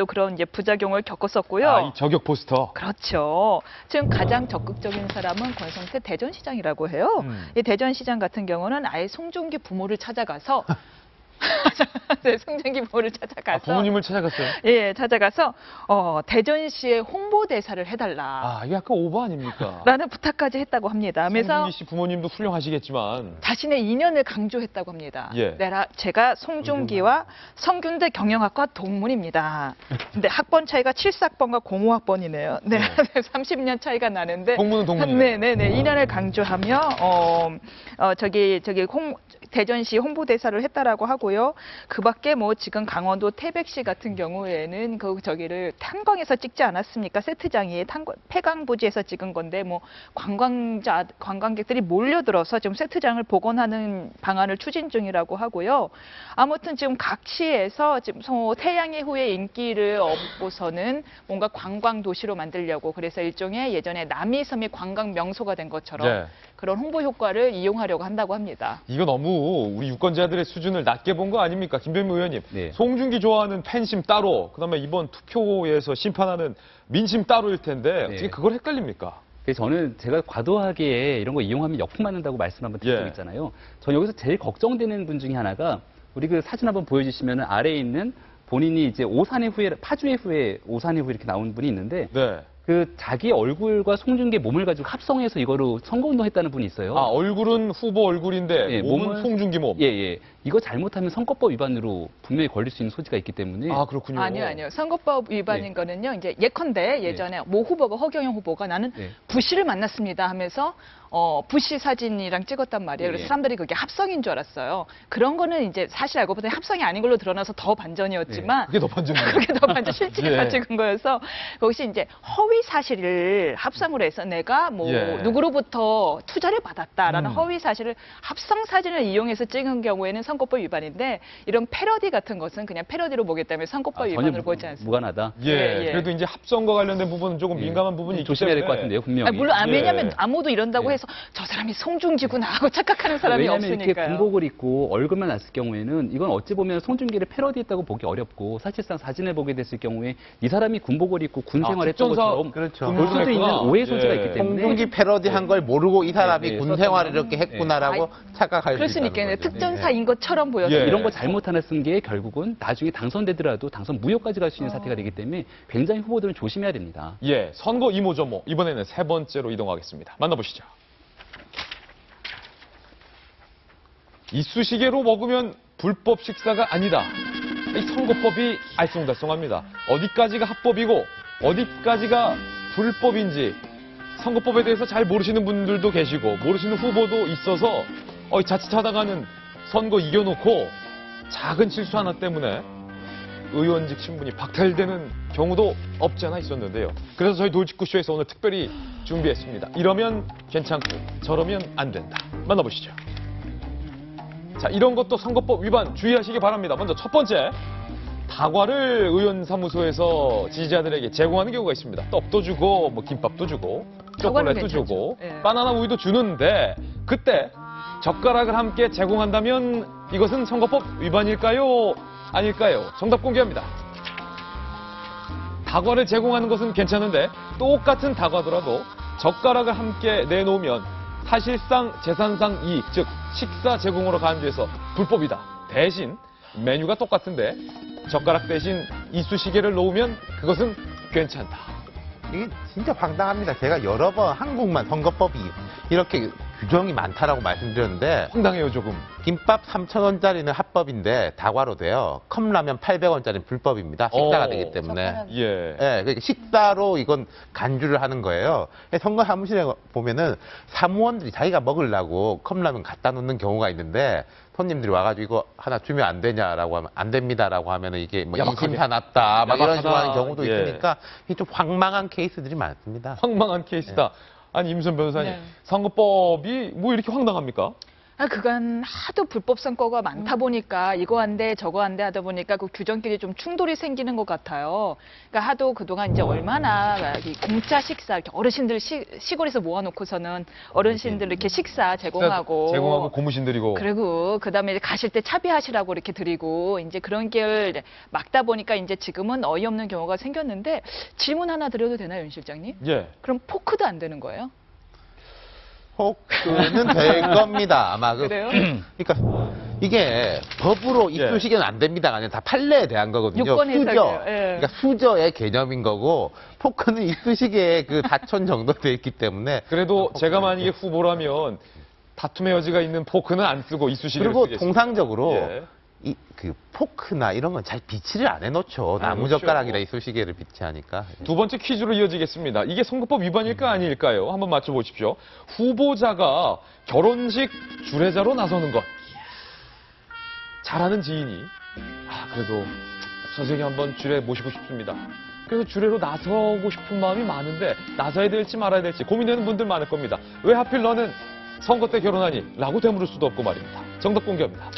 그런 이제 부작용을 겪었었고요. 아, 이 저격 포스터. 그렇죠. 지금 가장 적극적인 사람은 권성태 대전시장이라고 해요. 이 대전시장 같은 경우는 아예 송중기 부모를 찾아가서 네, 송중기 부모를 찾아가서 부모님을 찾아갔어요? 예, 찾아가서 대전시의 홍보대사를 해달라. 이게 약간 오버 아닙니까? 라는 부탁까지 했다고 합니다. 그래서 송중기 씨 부모님도 훌륭하시겠지만 자신의 인연을 강조했다고 합니다. 예. 제가 송중기와 성균대 경영학과 동문입니다. 근데 학번 차이가 74학번과 05학번이네요. 네, 30년 차이가 나는데 동문은 동문이네요. 네네네. 인연을 강조하며 대전시 홍보대사를 했다라고 하고요. 그밖에 뭐 지금 강원도 태백시 같은 경우에는 저기를 탄광에서 찍지 않았습니까? 세트장이 폐광부지에서 찍은 건데 뭐 관광객들이 몰려들어서 지금 세트장을 복원하는 방안을 추진 중이라고 하고요. 아무튼 지금 각 시에서 지금 태양의 후예 인기를 얻고서는 뭔가 관광 도시로 만들려고 그래서 일종의 예전에 남이섬이 관광 명소가 된 것처럼 네. 그런 홍보 효과를 이용하려고 한다고 합니다. 이거 너무 우리 유권자들의 수준을 낮게 본 거 아닙니까? 김병민 의원님. 네. 송중기 좋아하는 팬심 따로, 그다음에 이번 투표에서 심판하는 민심 따로일 텐데 어떻게 그걸 헷갈립니까? 그래서 저는 제가 과도하게 이런 거 이용하면 역풍 맞는다고 말씀 한번 드린 적 있잖아요. 저는 여기서 제일 걱정되는 분 중에 하나가 우리 그 사진 한번 보여주시면 아래에 있는 본인이 이제 파주의 후에 오산의 후에 이렇게 나온 분이 있는데 그 자기 얼굴과 송중기 몸을 가지고 합성해서 이거로 선거운동했다는 분이 있어요. 얼굴은 후보 얼굴인데 몸은 송중기 몸. 예. 이거 잘못하면 선거법 위반으로 분명히 걸릴 수 있는 소지가 있기 때문에. 그렇군요. 아니요. 선거법 위반인 거는요. 이제 예컨대 예전에 모 후보가 허경영 후보가 나는 부시를 만났습니다 하면서 부시 사진이랑 찍었단 말이에요. 그래서 사람들이 그게 합성인 줄 알았어요. 그런 거는 이제 사실 알고 보니 합성이 아닌 걸로 드러나서 더 반전이었지만 그게 더 반전이에요. 그게 더 반전 실제로 찍은 거여서 거기서 이제 허위 사실을 합성을 해서 내가 뭐 누구로부터 투자를 받았다라는 허위 사실을 합성 사진을 이용해서 찍은 경우에는 선거법 위반인데 이런 패러디 같은 것은 그냥 패러디로 보기 때문에 선거법 위반으로 보지 않습니다. 무관하다. 그래도 이제 합성과 관련된 부분은 조금 민감한 부분이 있기 조심해야 될 것 때문에. 같은데요, 분명히. 물론 왜냐하면 아무도 이런다고 해서 저 사람이 송중기구나 하고 착각하는 사람이 왜냐하면 없으니까요. 이렇게 군복을 입고 얼굴만 났을 경우에는 이건 어찌 보면 송중기를 패러디했다고 보기 어렵고 사실상 사진을 보게 됐을 경우에 이 사람이 군복을 입고 군 생활했던 것처럼 볼 수도 있는 오해 소지가 있기 때문에 송중기 패러디한 걸 모르고 이 사람이 군 생활을 이렇게 했구나라고 착각할 수 그럴 수는 있다는 있겠네요. 거죠. 특전사인 것처럼 보여서 이런 거 잘못 하나 쓴 게 결국은 나중에 당선되더라도 당선 무효까지 갈 수 있는 사태가 되기 때문에 굉장히 후보들은 조심해야 됩니다. 선거 이모저모 이번에는 세 번째로 이동하겠습니다. 만나보시죠. 이쑤시개로 먹으면 불법 식사가 아니다. 이 선거법이 알쏭달쏭합니다. 어디까지가 합법이고 어디까지가 불법인지 선거법에 대해서 잘 모르시는 분들도 계시고 모르시는 후보도 있어서 자칫하다가는 선거 이겨놓고 작은 실수 하나 때문에 의원직 신분이 박탈되는 경우도 없지 않아 있었는데요. 그래서 저희 돌직구쇼에서 오늘 특별히 준비했습니다. 이러면 괜찮고 저러면 안 된다. 만나보시죠. 자, 이런 것도 선거법 위반 주의하시기 바랍니다. 먼저 첫 번째, 다과를 의원 사무소에서 지지자들에게 제공하는 경우가 있습니다. 떡도 주고, 뭐 김밥도 주고, 초콜릿도 주고, 바나나 우유도 주는데 그때 젓가락을 함께 제공한다면 이것은 선거법 위반일까요? 아닐까요? 정답 공개합니다. 다과를 제공하는 것은 괜찮은데 똑같은 다과더라도 젓가락을 함께 내놓으면 사실상 재산상 이익, 즉 식사 제공으로 간주해서 불법이다. 대신 메뉴가 똑같은데 젓가락 대신 이쑤시개를 놓으면 그것은 괜찮다. 이게 진짜 황당합니다. 제가 여러 번 한국만 선거법이 이렇게 규정이 많다라고 말씀드렸는데 황당해요, 조금. 김밥 3,000원짜리는 합법인데 다과로 돼요. 컵라면 800원짜리는 불법입니다. 식사가 되기 때문에. 예. 그러니까 식사로 이건 간주를 하는 거예요. 선거 사무실에 보면은 사무원들이 자기가 먹으려고 컵라면 갖다 놓는 경우가 있는데 손님들이 와가지고 이거 하나 주면 안 되냐라고 하면 안 됩니다라고 하면은 이게 뭐 야박하게. 인심사 났다 막 이런 야박하다. 식으로 하는 경우도 예. 있으니까 이게 좀 황망한 케이스들이 많습니다. 황망한 케이스다. 아니, 임선 변호사님. 네. 선거법이 뭐 이렇게 황당합니까? 그간 하도 불법 선거가 많다 보니까 이거 안 돼, 저거 안 돼 하다 보니까 그 규정끼리 좀 충돌이 생기는 것 같아요. 그러니까 하도 그동안 이제 얼마나 이 공짜 식사, 이렇게 어르신들 시골에서 모아놓고서는 어르신들 이렇게 식사 제공하고. 제공하고 고무신 드리고. 그리고 그다음에 이제 가실 때 차비하시라고 이렇게 드리고 이제 그런 길 막다 보니까 이제 지금은 어이없는 경우가 생겼는데 질문 하나 드려도 되나요, 윤 실장님? 예. 그럼 포크도 안 되는 거예요? 포크는 될 겁니다. 아마 그래요? 그러니까 이게 법으로 예. 이쑤시개는 안 됩니다가 아니라 다 판례에 대한 거거든요. 유권 해석이에요. 수저. 예. 그러니까 수저의 개념인 거고 포크는 이쑤시개의 그 다천 정도 돼 있기 때문에 그래도 제가 만약에 후보라면 다툼의 여지가 있는 포크는 안 쓰고 이쑤시개를 그리고 쓰겠습니다. 통상적으로 예. 이 그 포크나 이런 건 잘 비치를 안 해놓죠. 안 해놓죠. 나무젓가락이나 이쑤시개를 비치하니까. 두 번째 퀴즈로 이어지겠습니다. 이게 선거법 위반일까 아닐까요? 한번 맞춰보십시오. 후보자가 결혼식 주례자로 나서는 것. 잘하는 지인이 그래도 선생님 한번 주례 모시고 싶습니다. 그래서 주례로 나서고 싶은 마음이 많은데 나서야 될지 말아야 될지 고민되는 분들 많을 겁니다. 왜 하필 너는 선거 때 결혼하니? 라고 되물을 수도 없고 말입니다. 정답 공개합니다.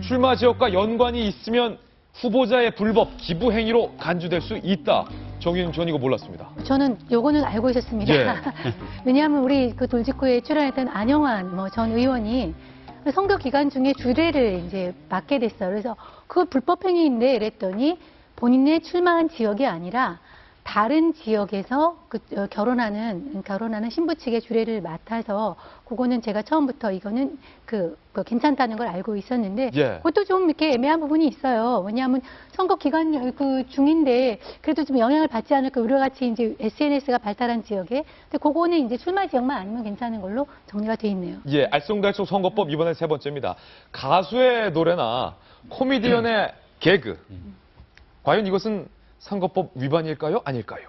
출마 지역과 연관이 있으면 후보자의 불법 기부 행위로 간주될 수 있다. 정의는 전 이거 몰랐습니다. 저는 요거는 알고 있었습니다. 예. 왜냐하면 우리 그 돌직구에 출연했던 안영환 전 의원이 선거 기간 중에 주례를 이제 맡게 됐어요. 그래서 그거 불법 행위인데 이랬더니 본인의 출마한 지역이 아니라 다른 지역에서 결혼하는 신부 측의 주례를 맡아서 그거는 제가 처음부터 이거는 괜찮다는 걸 알고 있었는데 예. 그것도 좀 이렇게 애매한 부분이 있어요. 왜냐하면 선거 기간 중인데 그래도 좀 영향을 받지 않을까 우리가 같이 이제 SNS가 발달한 지역에 근데 그거는 이제 출마 지역만 아니면 괜찮은 걸로 정리가 돼 있네요. 예, 알쏭달쏭 선거법 이번에 세 번째입니다. 가수의 노래나 코미디언의 개그. 과연 이것은 선거법 위반일까요? 아닐까요?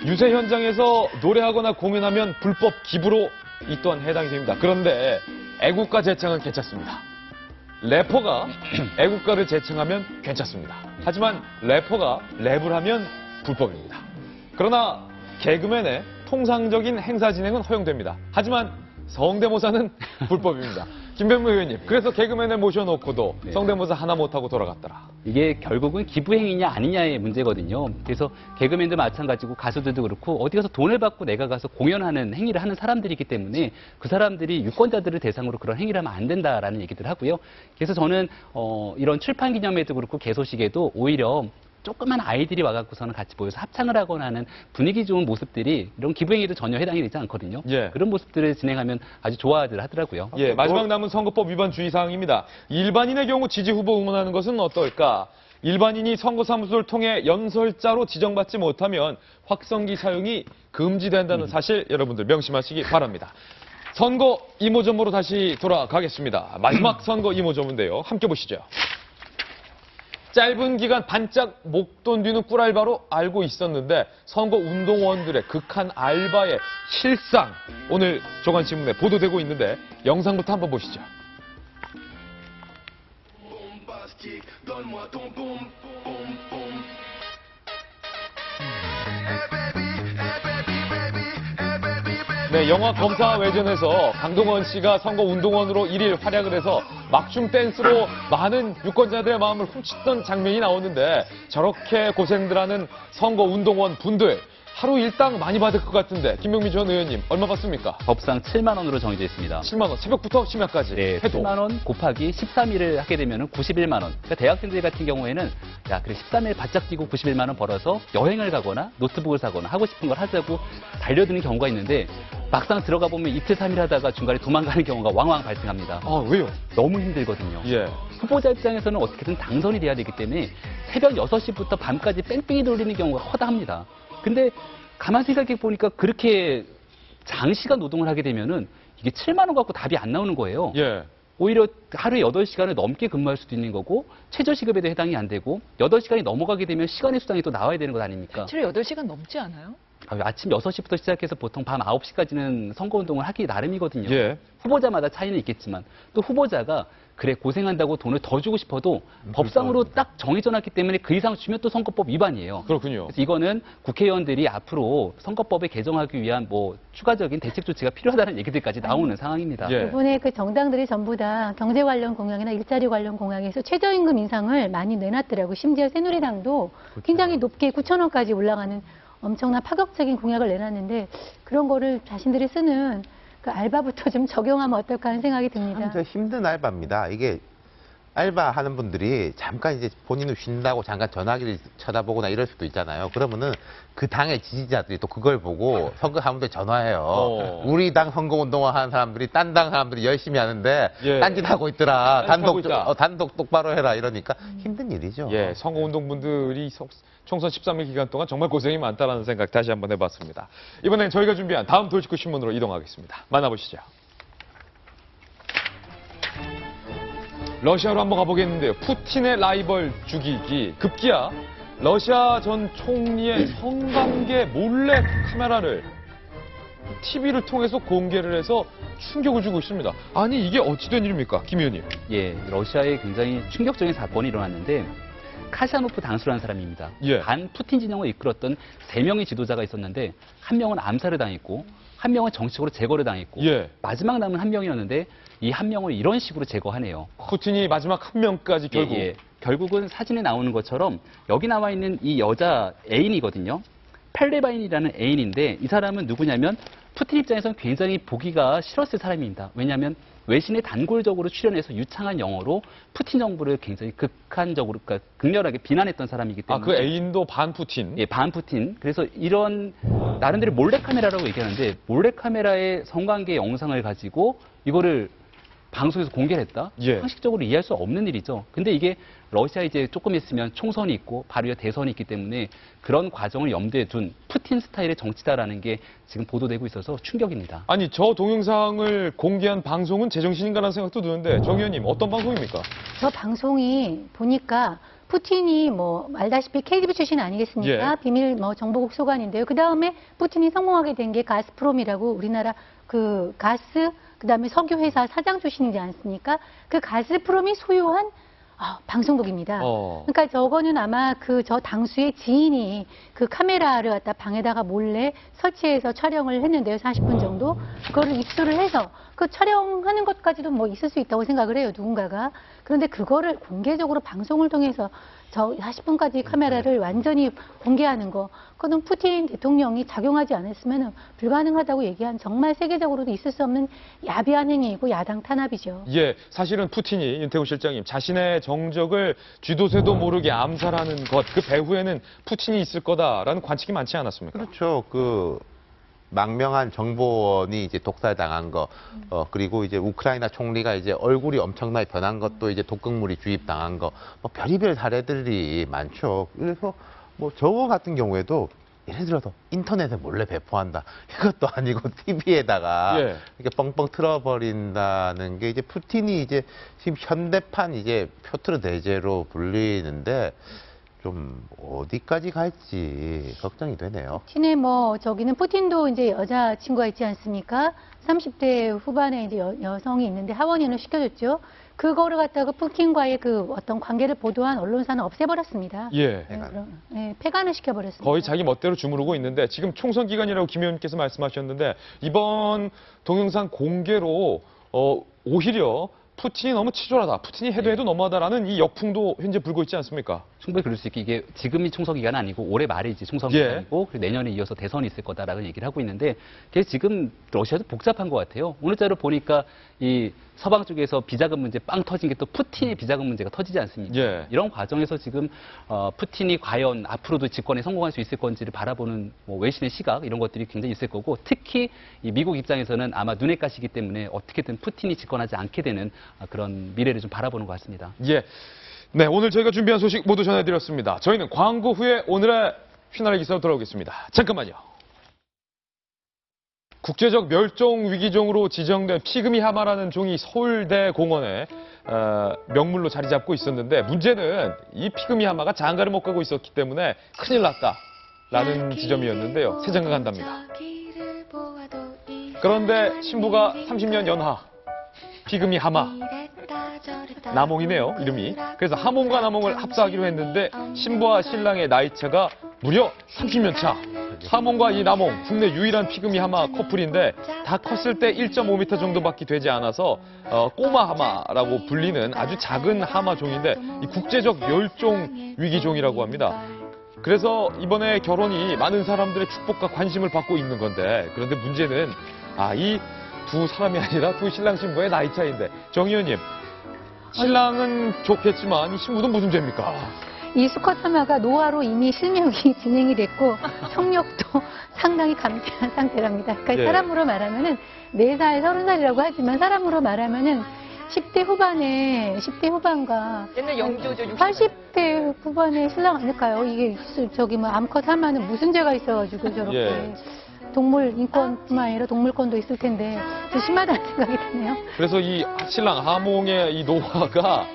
유세 현장에서 노래하거나 공연하면 불법 기부로 이 또한 해당이 됩니다. 그런데 애국가 제창은 괜찮습니다. 래퍼가 애국가를 제창하면 괜찮습니다. 하지만 래퍼가 랩을 하면 불법입니다. 그러나 개그맨의 통상적인 행사 진행은 허용됩니다. 하지만 성대모사는 불법입니다. 김병무 의원님, 그래서 개그맨을 모셔놓고도 성대모사 하나 못하고 돌아갔더라. 이게 결국은 기부행위냐 아니냐의 문제거든요. 그래서 개그맨도 마찬가지고 가수들도 그렇고 어디 가서 돈을 받고 내가 가서 공연하는 행위를 하는 사람들이기 때문에 그 사람들이 유권자들을 대상으로 그런 행위를 하면 안 된다라는 얘기들 하고요. 그래서 저는 이런 출판 기념회도 그렇고 개소식에도 오히려 조그만 아이들이 와갖고서는 같이 모여서 합창을 하거나 하는 분위기 좋은 모습들이 이런 기부행위도 전혀 해당이 되지 않거든요. 예. 그런 모습들을 진행하면 아주 좋아들 하더라고요. 예, 마지막 남은 선거법 위반 주의사항입니다. 일반인의 경우 지지 후보 응원하는 것은 어떨까? 일반인이 선거사무소를 통해 연설자로 지정받지 못하면 확성기 사용이 금지된다는 사실 여러분들 명심하시기 바랍니다. 선거 이모저모로 다시 돌아가겠습니다. 마지막 선거 이모저모인데요. 함께 보시죠. 짧은 기간 반짝 목돈 뒤는 꿀알바로 알고 있었는데 선거 운동원들의 극한 알바의 실상 오늘 조간신문에 보도되고 있는데 영상부터 한번 보시죠. 네, 영화 검사 외전에서 강동원 씨가 선거 운동원으로 1일 활약을 해서 막춤 댄스로 많은 유권자들의 마음을 훔쳤던 장면이 나오는데 저렇게 고생들 하는 선거 운동원 분들 하루 일당 많이 받을 것 같은데 김병민 전 의원님 얼마 받습니까? 법상 7만 원으로 정해져 있습니다. 7만 원, 새벽부터 심야까지 네, 해도 7만 원 곱하기 13일을 하게 되면 91만 원. 그러니까 대학생들 같은 경우에는 야, 그래 13일 바짝 뛰고 91만 원 벌어서 여행을 가거나 노트북을 사거나 하고 싶은 걸 하자고 달려드는 경우가 있는데 막상 들어가 보면 이틀 3일 하다가 중간에 도망가는 경우가 왕왕 발생합니다. 아, 왜요? 너무 힘들거든요. 예. 후보자 입장에서는 어떻게든 당선이 돼야 되기 때문에 새벽 6시부터 밤까지 뺑뺑이 돌리는 경우가 허다합니다. 근데 가만 생각해 보니까 그렇게 장시간 노동을 하게 되면은 이게 7만 원 갖고 답이 안 나오는 거예요. 예. 오히려 하루에 8시간을 넘게 근무할 수도 있는 거고 최저시급에도 해당이 안 되고 8시간이 넘어가게 되면 시간의 수당이 또 나와야 되는 것 아닙니까? 실제로 8시간 넘지 않아요? 아침 6시부터 시작해서 보통 밤 9시까지는 선거운동을 하기 나름이거든요. 예. 후보자마다 차이는 있겠지만 또 후보자가 그래 고생한다고 돈을 더 주고 싶어도 법상으로 딱 정해져 놨기 때문에 그 이상 주면 또 선거법 위반이에요. 그렇군요. 그래서 이거는 국회의원들이 앞으로 선거법에 개정하기 위한 뭐 추가적인 대책 조치가 필요하다는 얘기들까지 나오는 상황입니다. 예. 이번에 그 정당들이 전부 다 경제 관련 공약이나 일자리 관련 공약에서 최저임금 인상을 많이 내놨더라고요. 심지어 새누리당도 굉장히 높게 9,000원까지 올라가는 엄청난 파격적인 공약을 내놨는데 그런 거를 자신들이 쓰는 그 알바부터 좀 적용하면 어떨까 하는 생각이 듭니다. 참 힘든 알바입니다. 이게 알바하는 분들이 잠깐 이제 본인은 쉰다고 잠깐 전화기를 쳐다보거나 이럴 수도 있잖아요. 그러면은 그 당의 지지자들이 또 그걸 보고 선거하는데 전화해요. 우리 당 선거운동을 하는 사람들이 딴 당 사람들이 열심히 하는데 예. 딴짓 하고 있더라. 딴짓하고 있다. 단독 똑바로 해라 이러니까 힘든 일이죠. 예, 선거운동분들이 총선 13일 기간 동안 정말 고생이 많다라는 생각 다시 한번 해봤습니다. 이번엔 저희가 준비한 다음 돌직구 신문으로 이동하겠습니다. 만나보시죠. 러시아로 한번 가보겠는데요. 푸틴의 라이벌 죽이기. 급기야 러시아 전 총리의 성관계 몰래 카메라를 TV를 통해서 공개를 해서 충격을 주고 있습니다. 아니 이게 어찌된 일입니까? 김 의원님. 예, 러시아에 굉장히 충격적인 사건이 일어났는데 카샤노프 당수라는 사람입니다. 예. 반 푸틴 진영을 이끌었던 3명의 지도자가 있었는데 한 명은 암살을 당했고 한 명은 정치적으로 제거를 당했고 예. 마지막 남은 한 명이었는데 이 한 명을 이런 식으로 제거하네요. 푸틴이 마지막 한 명까지 결국. 예, 예. 결국은 사진에 나오는 것처럼 여기 나와 있는 이 여자 애인이거든요. 팔레바인이라는 애인인데 이 사람은 누구냐면 푸틴 입장에서는 굉장히 보기가 싫었을 사람입니다. 왜냐하면 외신에 단골적으로 출연해서 유창한 영어로 푸틴 정부를 굉장히 극한적으로, 그러니까 극렬하게 비난했던 사람이기 때문에. 아, 그 애인도 반 푸틴? 예, 반 푸틴. 그래서 이런 나름대로 몰래카메라라고 얘기하는데 몰래카메라의 성관계 영상을 가지고 이거를 방송에서 공개를 했다? 예. 상식적으로 이해할 수 없는 일이죠. 근데 이게 러시아에 이제 조금 있으면 총선이 있고 바로 이어 대선이 있기 때문에 그런 과정을 염두에 둔 푸틴 스타일의 정치다라는 게 지금 보도되고 있어서 충격입니다. 아니 저 동영상을 공개한 방송은 제정신인가라는 생각도 드는데 정 의원님 어떤 방송입니까? 저 방송이 보니까 푸틴이 뭐 알다시피 KGB 출신 아니겠습니까? 예. 비밀 뭐 정보국 소관인데요. 그 다음에 푸틴이 성공하게 된 게 가스프롬이라고 우리나라 그 가스 그다음에 석유회사 사장 출신이지 않습니까? 그 가스프롬이 소유한 방송국입니다. 그러니까 저거는 아마 그 저 당수의 지인이 그 카메라를 갖다 방에다가 몰래 설치해서 촬영을 했는데요. 40분 정도. 그거를 입수를 해서 그 촬영하는 것까지도 뭐 있을 수 있다고 생각을 해요. 누군가가. 그런데 그거를 공개적으로 방송을 통해서 저 40분까지 카메라를 완전히 공개하는 거. 그건 푸틴 대통령이 작용하지 않았으면 불가능하다고 얘기한 정말 세계적으로도 있을 수 없는 야비한 행위이고 야당 탄압이죠. 예, 사실은 푸틴이 윤태호 실장님 자신의 정적을 쥐도새도 모르게 암살하는 것, 그 배후에는 푸틴이 있을 거다라는 관측이 많지 않았습니까? 그렇죠. 그 망명한 정보원이 이제 독살당한 거, 그리고 이제 우크라이나 총리가 이제 얼굴이 엄청나게 변한 것도 이제 독극물이 주입당한 거, 뭐 별의별 사례들이 많죠. 그래서 뭐 저거 같은 경우에도 예를 들어서 인터넷에 몰래 배포한다. 이것도 아니고 TV에다가 예. 이렇게 뻥뻥 틀어버린다는 게 이제 푸틴이 이제 지금 현대판 이제 표트르 대제로 불리는데 좀 어디까지 갈지 걱정이 되네요. 푸틴의 뭐 저기는 푸틴도 이제 여자친구가 있지 않습니까? 30대 후반에 이제 여성이 있는데 하원인을 시켜줬죠. 그거를 갖다가 푸틴과의 그 어떤 관계를 보도한 언론사는 없애버렸습니다. 예. 폐간을 시켜버렸습니다. 거의 자기 멋대로 주무르고 있는데 지금 총선 기간이라고 김 의원님께서 말씀하셨는데 이번 동영상 공개로 오히려 푸틴이 너무 치졸하다. 푸틴이 해도 너무하다라는 이 역풍도 현재 불고 있지 않습니까? 충분히 그럴 수 있게 이게 지금이 총선 기간은 아니고 올해 말에 이제 총선 예. 기간이고 그리고 내년에 이어서 대선이 있을 거다라는 얘기를 하고 있는데 그게 지금 러시아도 복잡한 것 같아요. 오늘자로 보니까 이 서방 쪽에서 비자금 문제 빵 터진 게 또 푸틴의 비자금 문제가 터지지 않습니까? 예. 이런 과정에서 지금 푸틴이 과연 앞으로도 집권에 성공할 수 있을 건지를 바라보는 뭐 외신의 시각 이런 것들이 굉장히 있을 거고 특히 이 미국 입장에서는 아마 눈에 가시기 때문에 어떻게든 푸틴이 집권하지 않게 되는 그런 미래를 좀 바라보는 것 같습니다. 예. 네, 오늘 저희가 준비한 소식 모두 전해드렸습니다. 저희는 광고 후에 오늘의 피날레 기사로 돌아오겠습니다. 잠깐만요. 국제적 멸종 위기종으로 지정된 피그미 하마라는 종이 서울대 공원에 명물로 자리 잡고 있었는데 문제는 이 피그미 하마가 장가를 못 가고 있었기 때문에 큰일 났다라는 지점이었는데요. 새 장가 간답니다. 그런데 신부가 30년 연하 피그미 하마 남홍이네요, 이름이. 그래서 하몽과 남홍을 합사하기로 했는데 신부와 신랑의 나이차가 무려 30년 차. 하몽과 이 남홍, 국내 유일한 피그미 하마 커플인데 다 컸을 때 1.5m 정도밖에 되지 않아서 꼬마 하마라고 불리는 아주 작은 하마종인데 이 국제적 멸종 위기종이라고 합니다. 그래서 이번에 결혼이 많은 사람들의 축복과 관심을 받고 있는 건데 그런데 문제는 이 두 사람이 아니라 두 신랑 신부의 나이 차이인데 정 의원님, 신랑은 좋겠지만 이 신부는 무슨 죄입니까? 이 수컷 하마가 노화로 이미 실명이 진행이 됐고 청력도 상당히 감퇴한 상태랍니다. 그러니까 예. 사람으로 말하면은 4살, 30살이라고 하지만 사람으로 말하면은 10대 후반과 옛날 영조죠. 80대 후반의 신랑 아닐까요? 이게 저기 뭐 암컷 하마는 무슨 죄가 있어가지고 저렇게 예. 동물 인권뿐만 아니라 동물권도 있을 텐데 좀 심하다는 생각이 드네요. 그래서 이 신랑 하몽의 이 노화가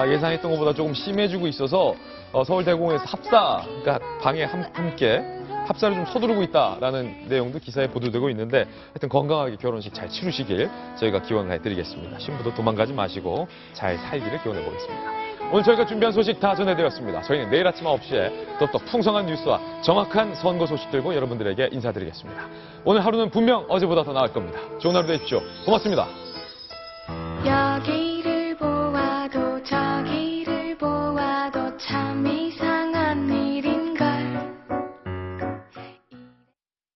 예상했던 것보다 조금 심해지고 있어서 서울대공원에서 합사, 그러니까 방에 함께 합사를 좀 서두르고 있다라는 내용도 기사에 보도되고 있는데 하여튼 건강하게 결혼식 잘 치르시길 저희가 기원을 해드리겠습니다. 신부도 도망가지 마시고 잘 살기를 기원해 보겠습니다. 오늘 저희가 준비한 소식 다 전해드렸습니다. 저희는 내일 아침 9시에 더욱더 풍성한 뉴스와 정확한 선거 소식 들고 여러분들에게 인사드리겠습니다. 오늘 하루는 분명 어제보다 더 나을 겁니다. 좋은 하루 되십시오. 고맙습니다. 여기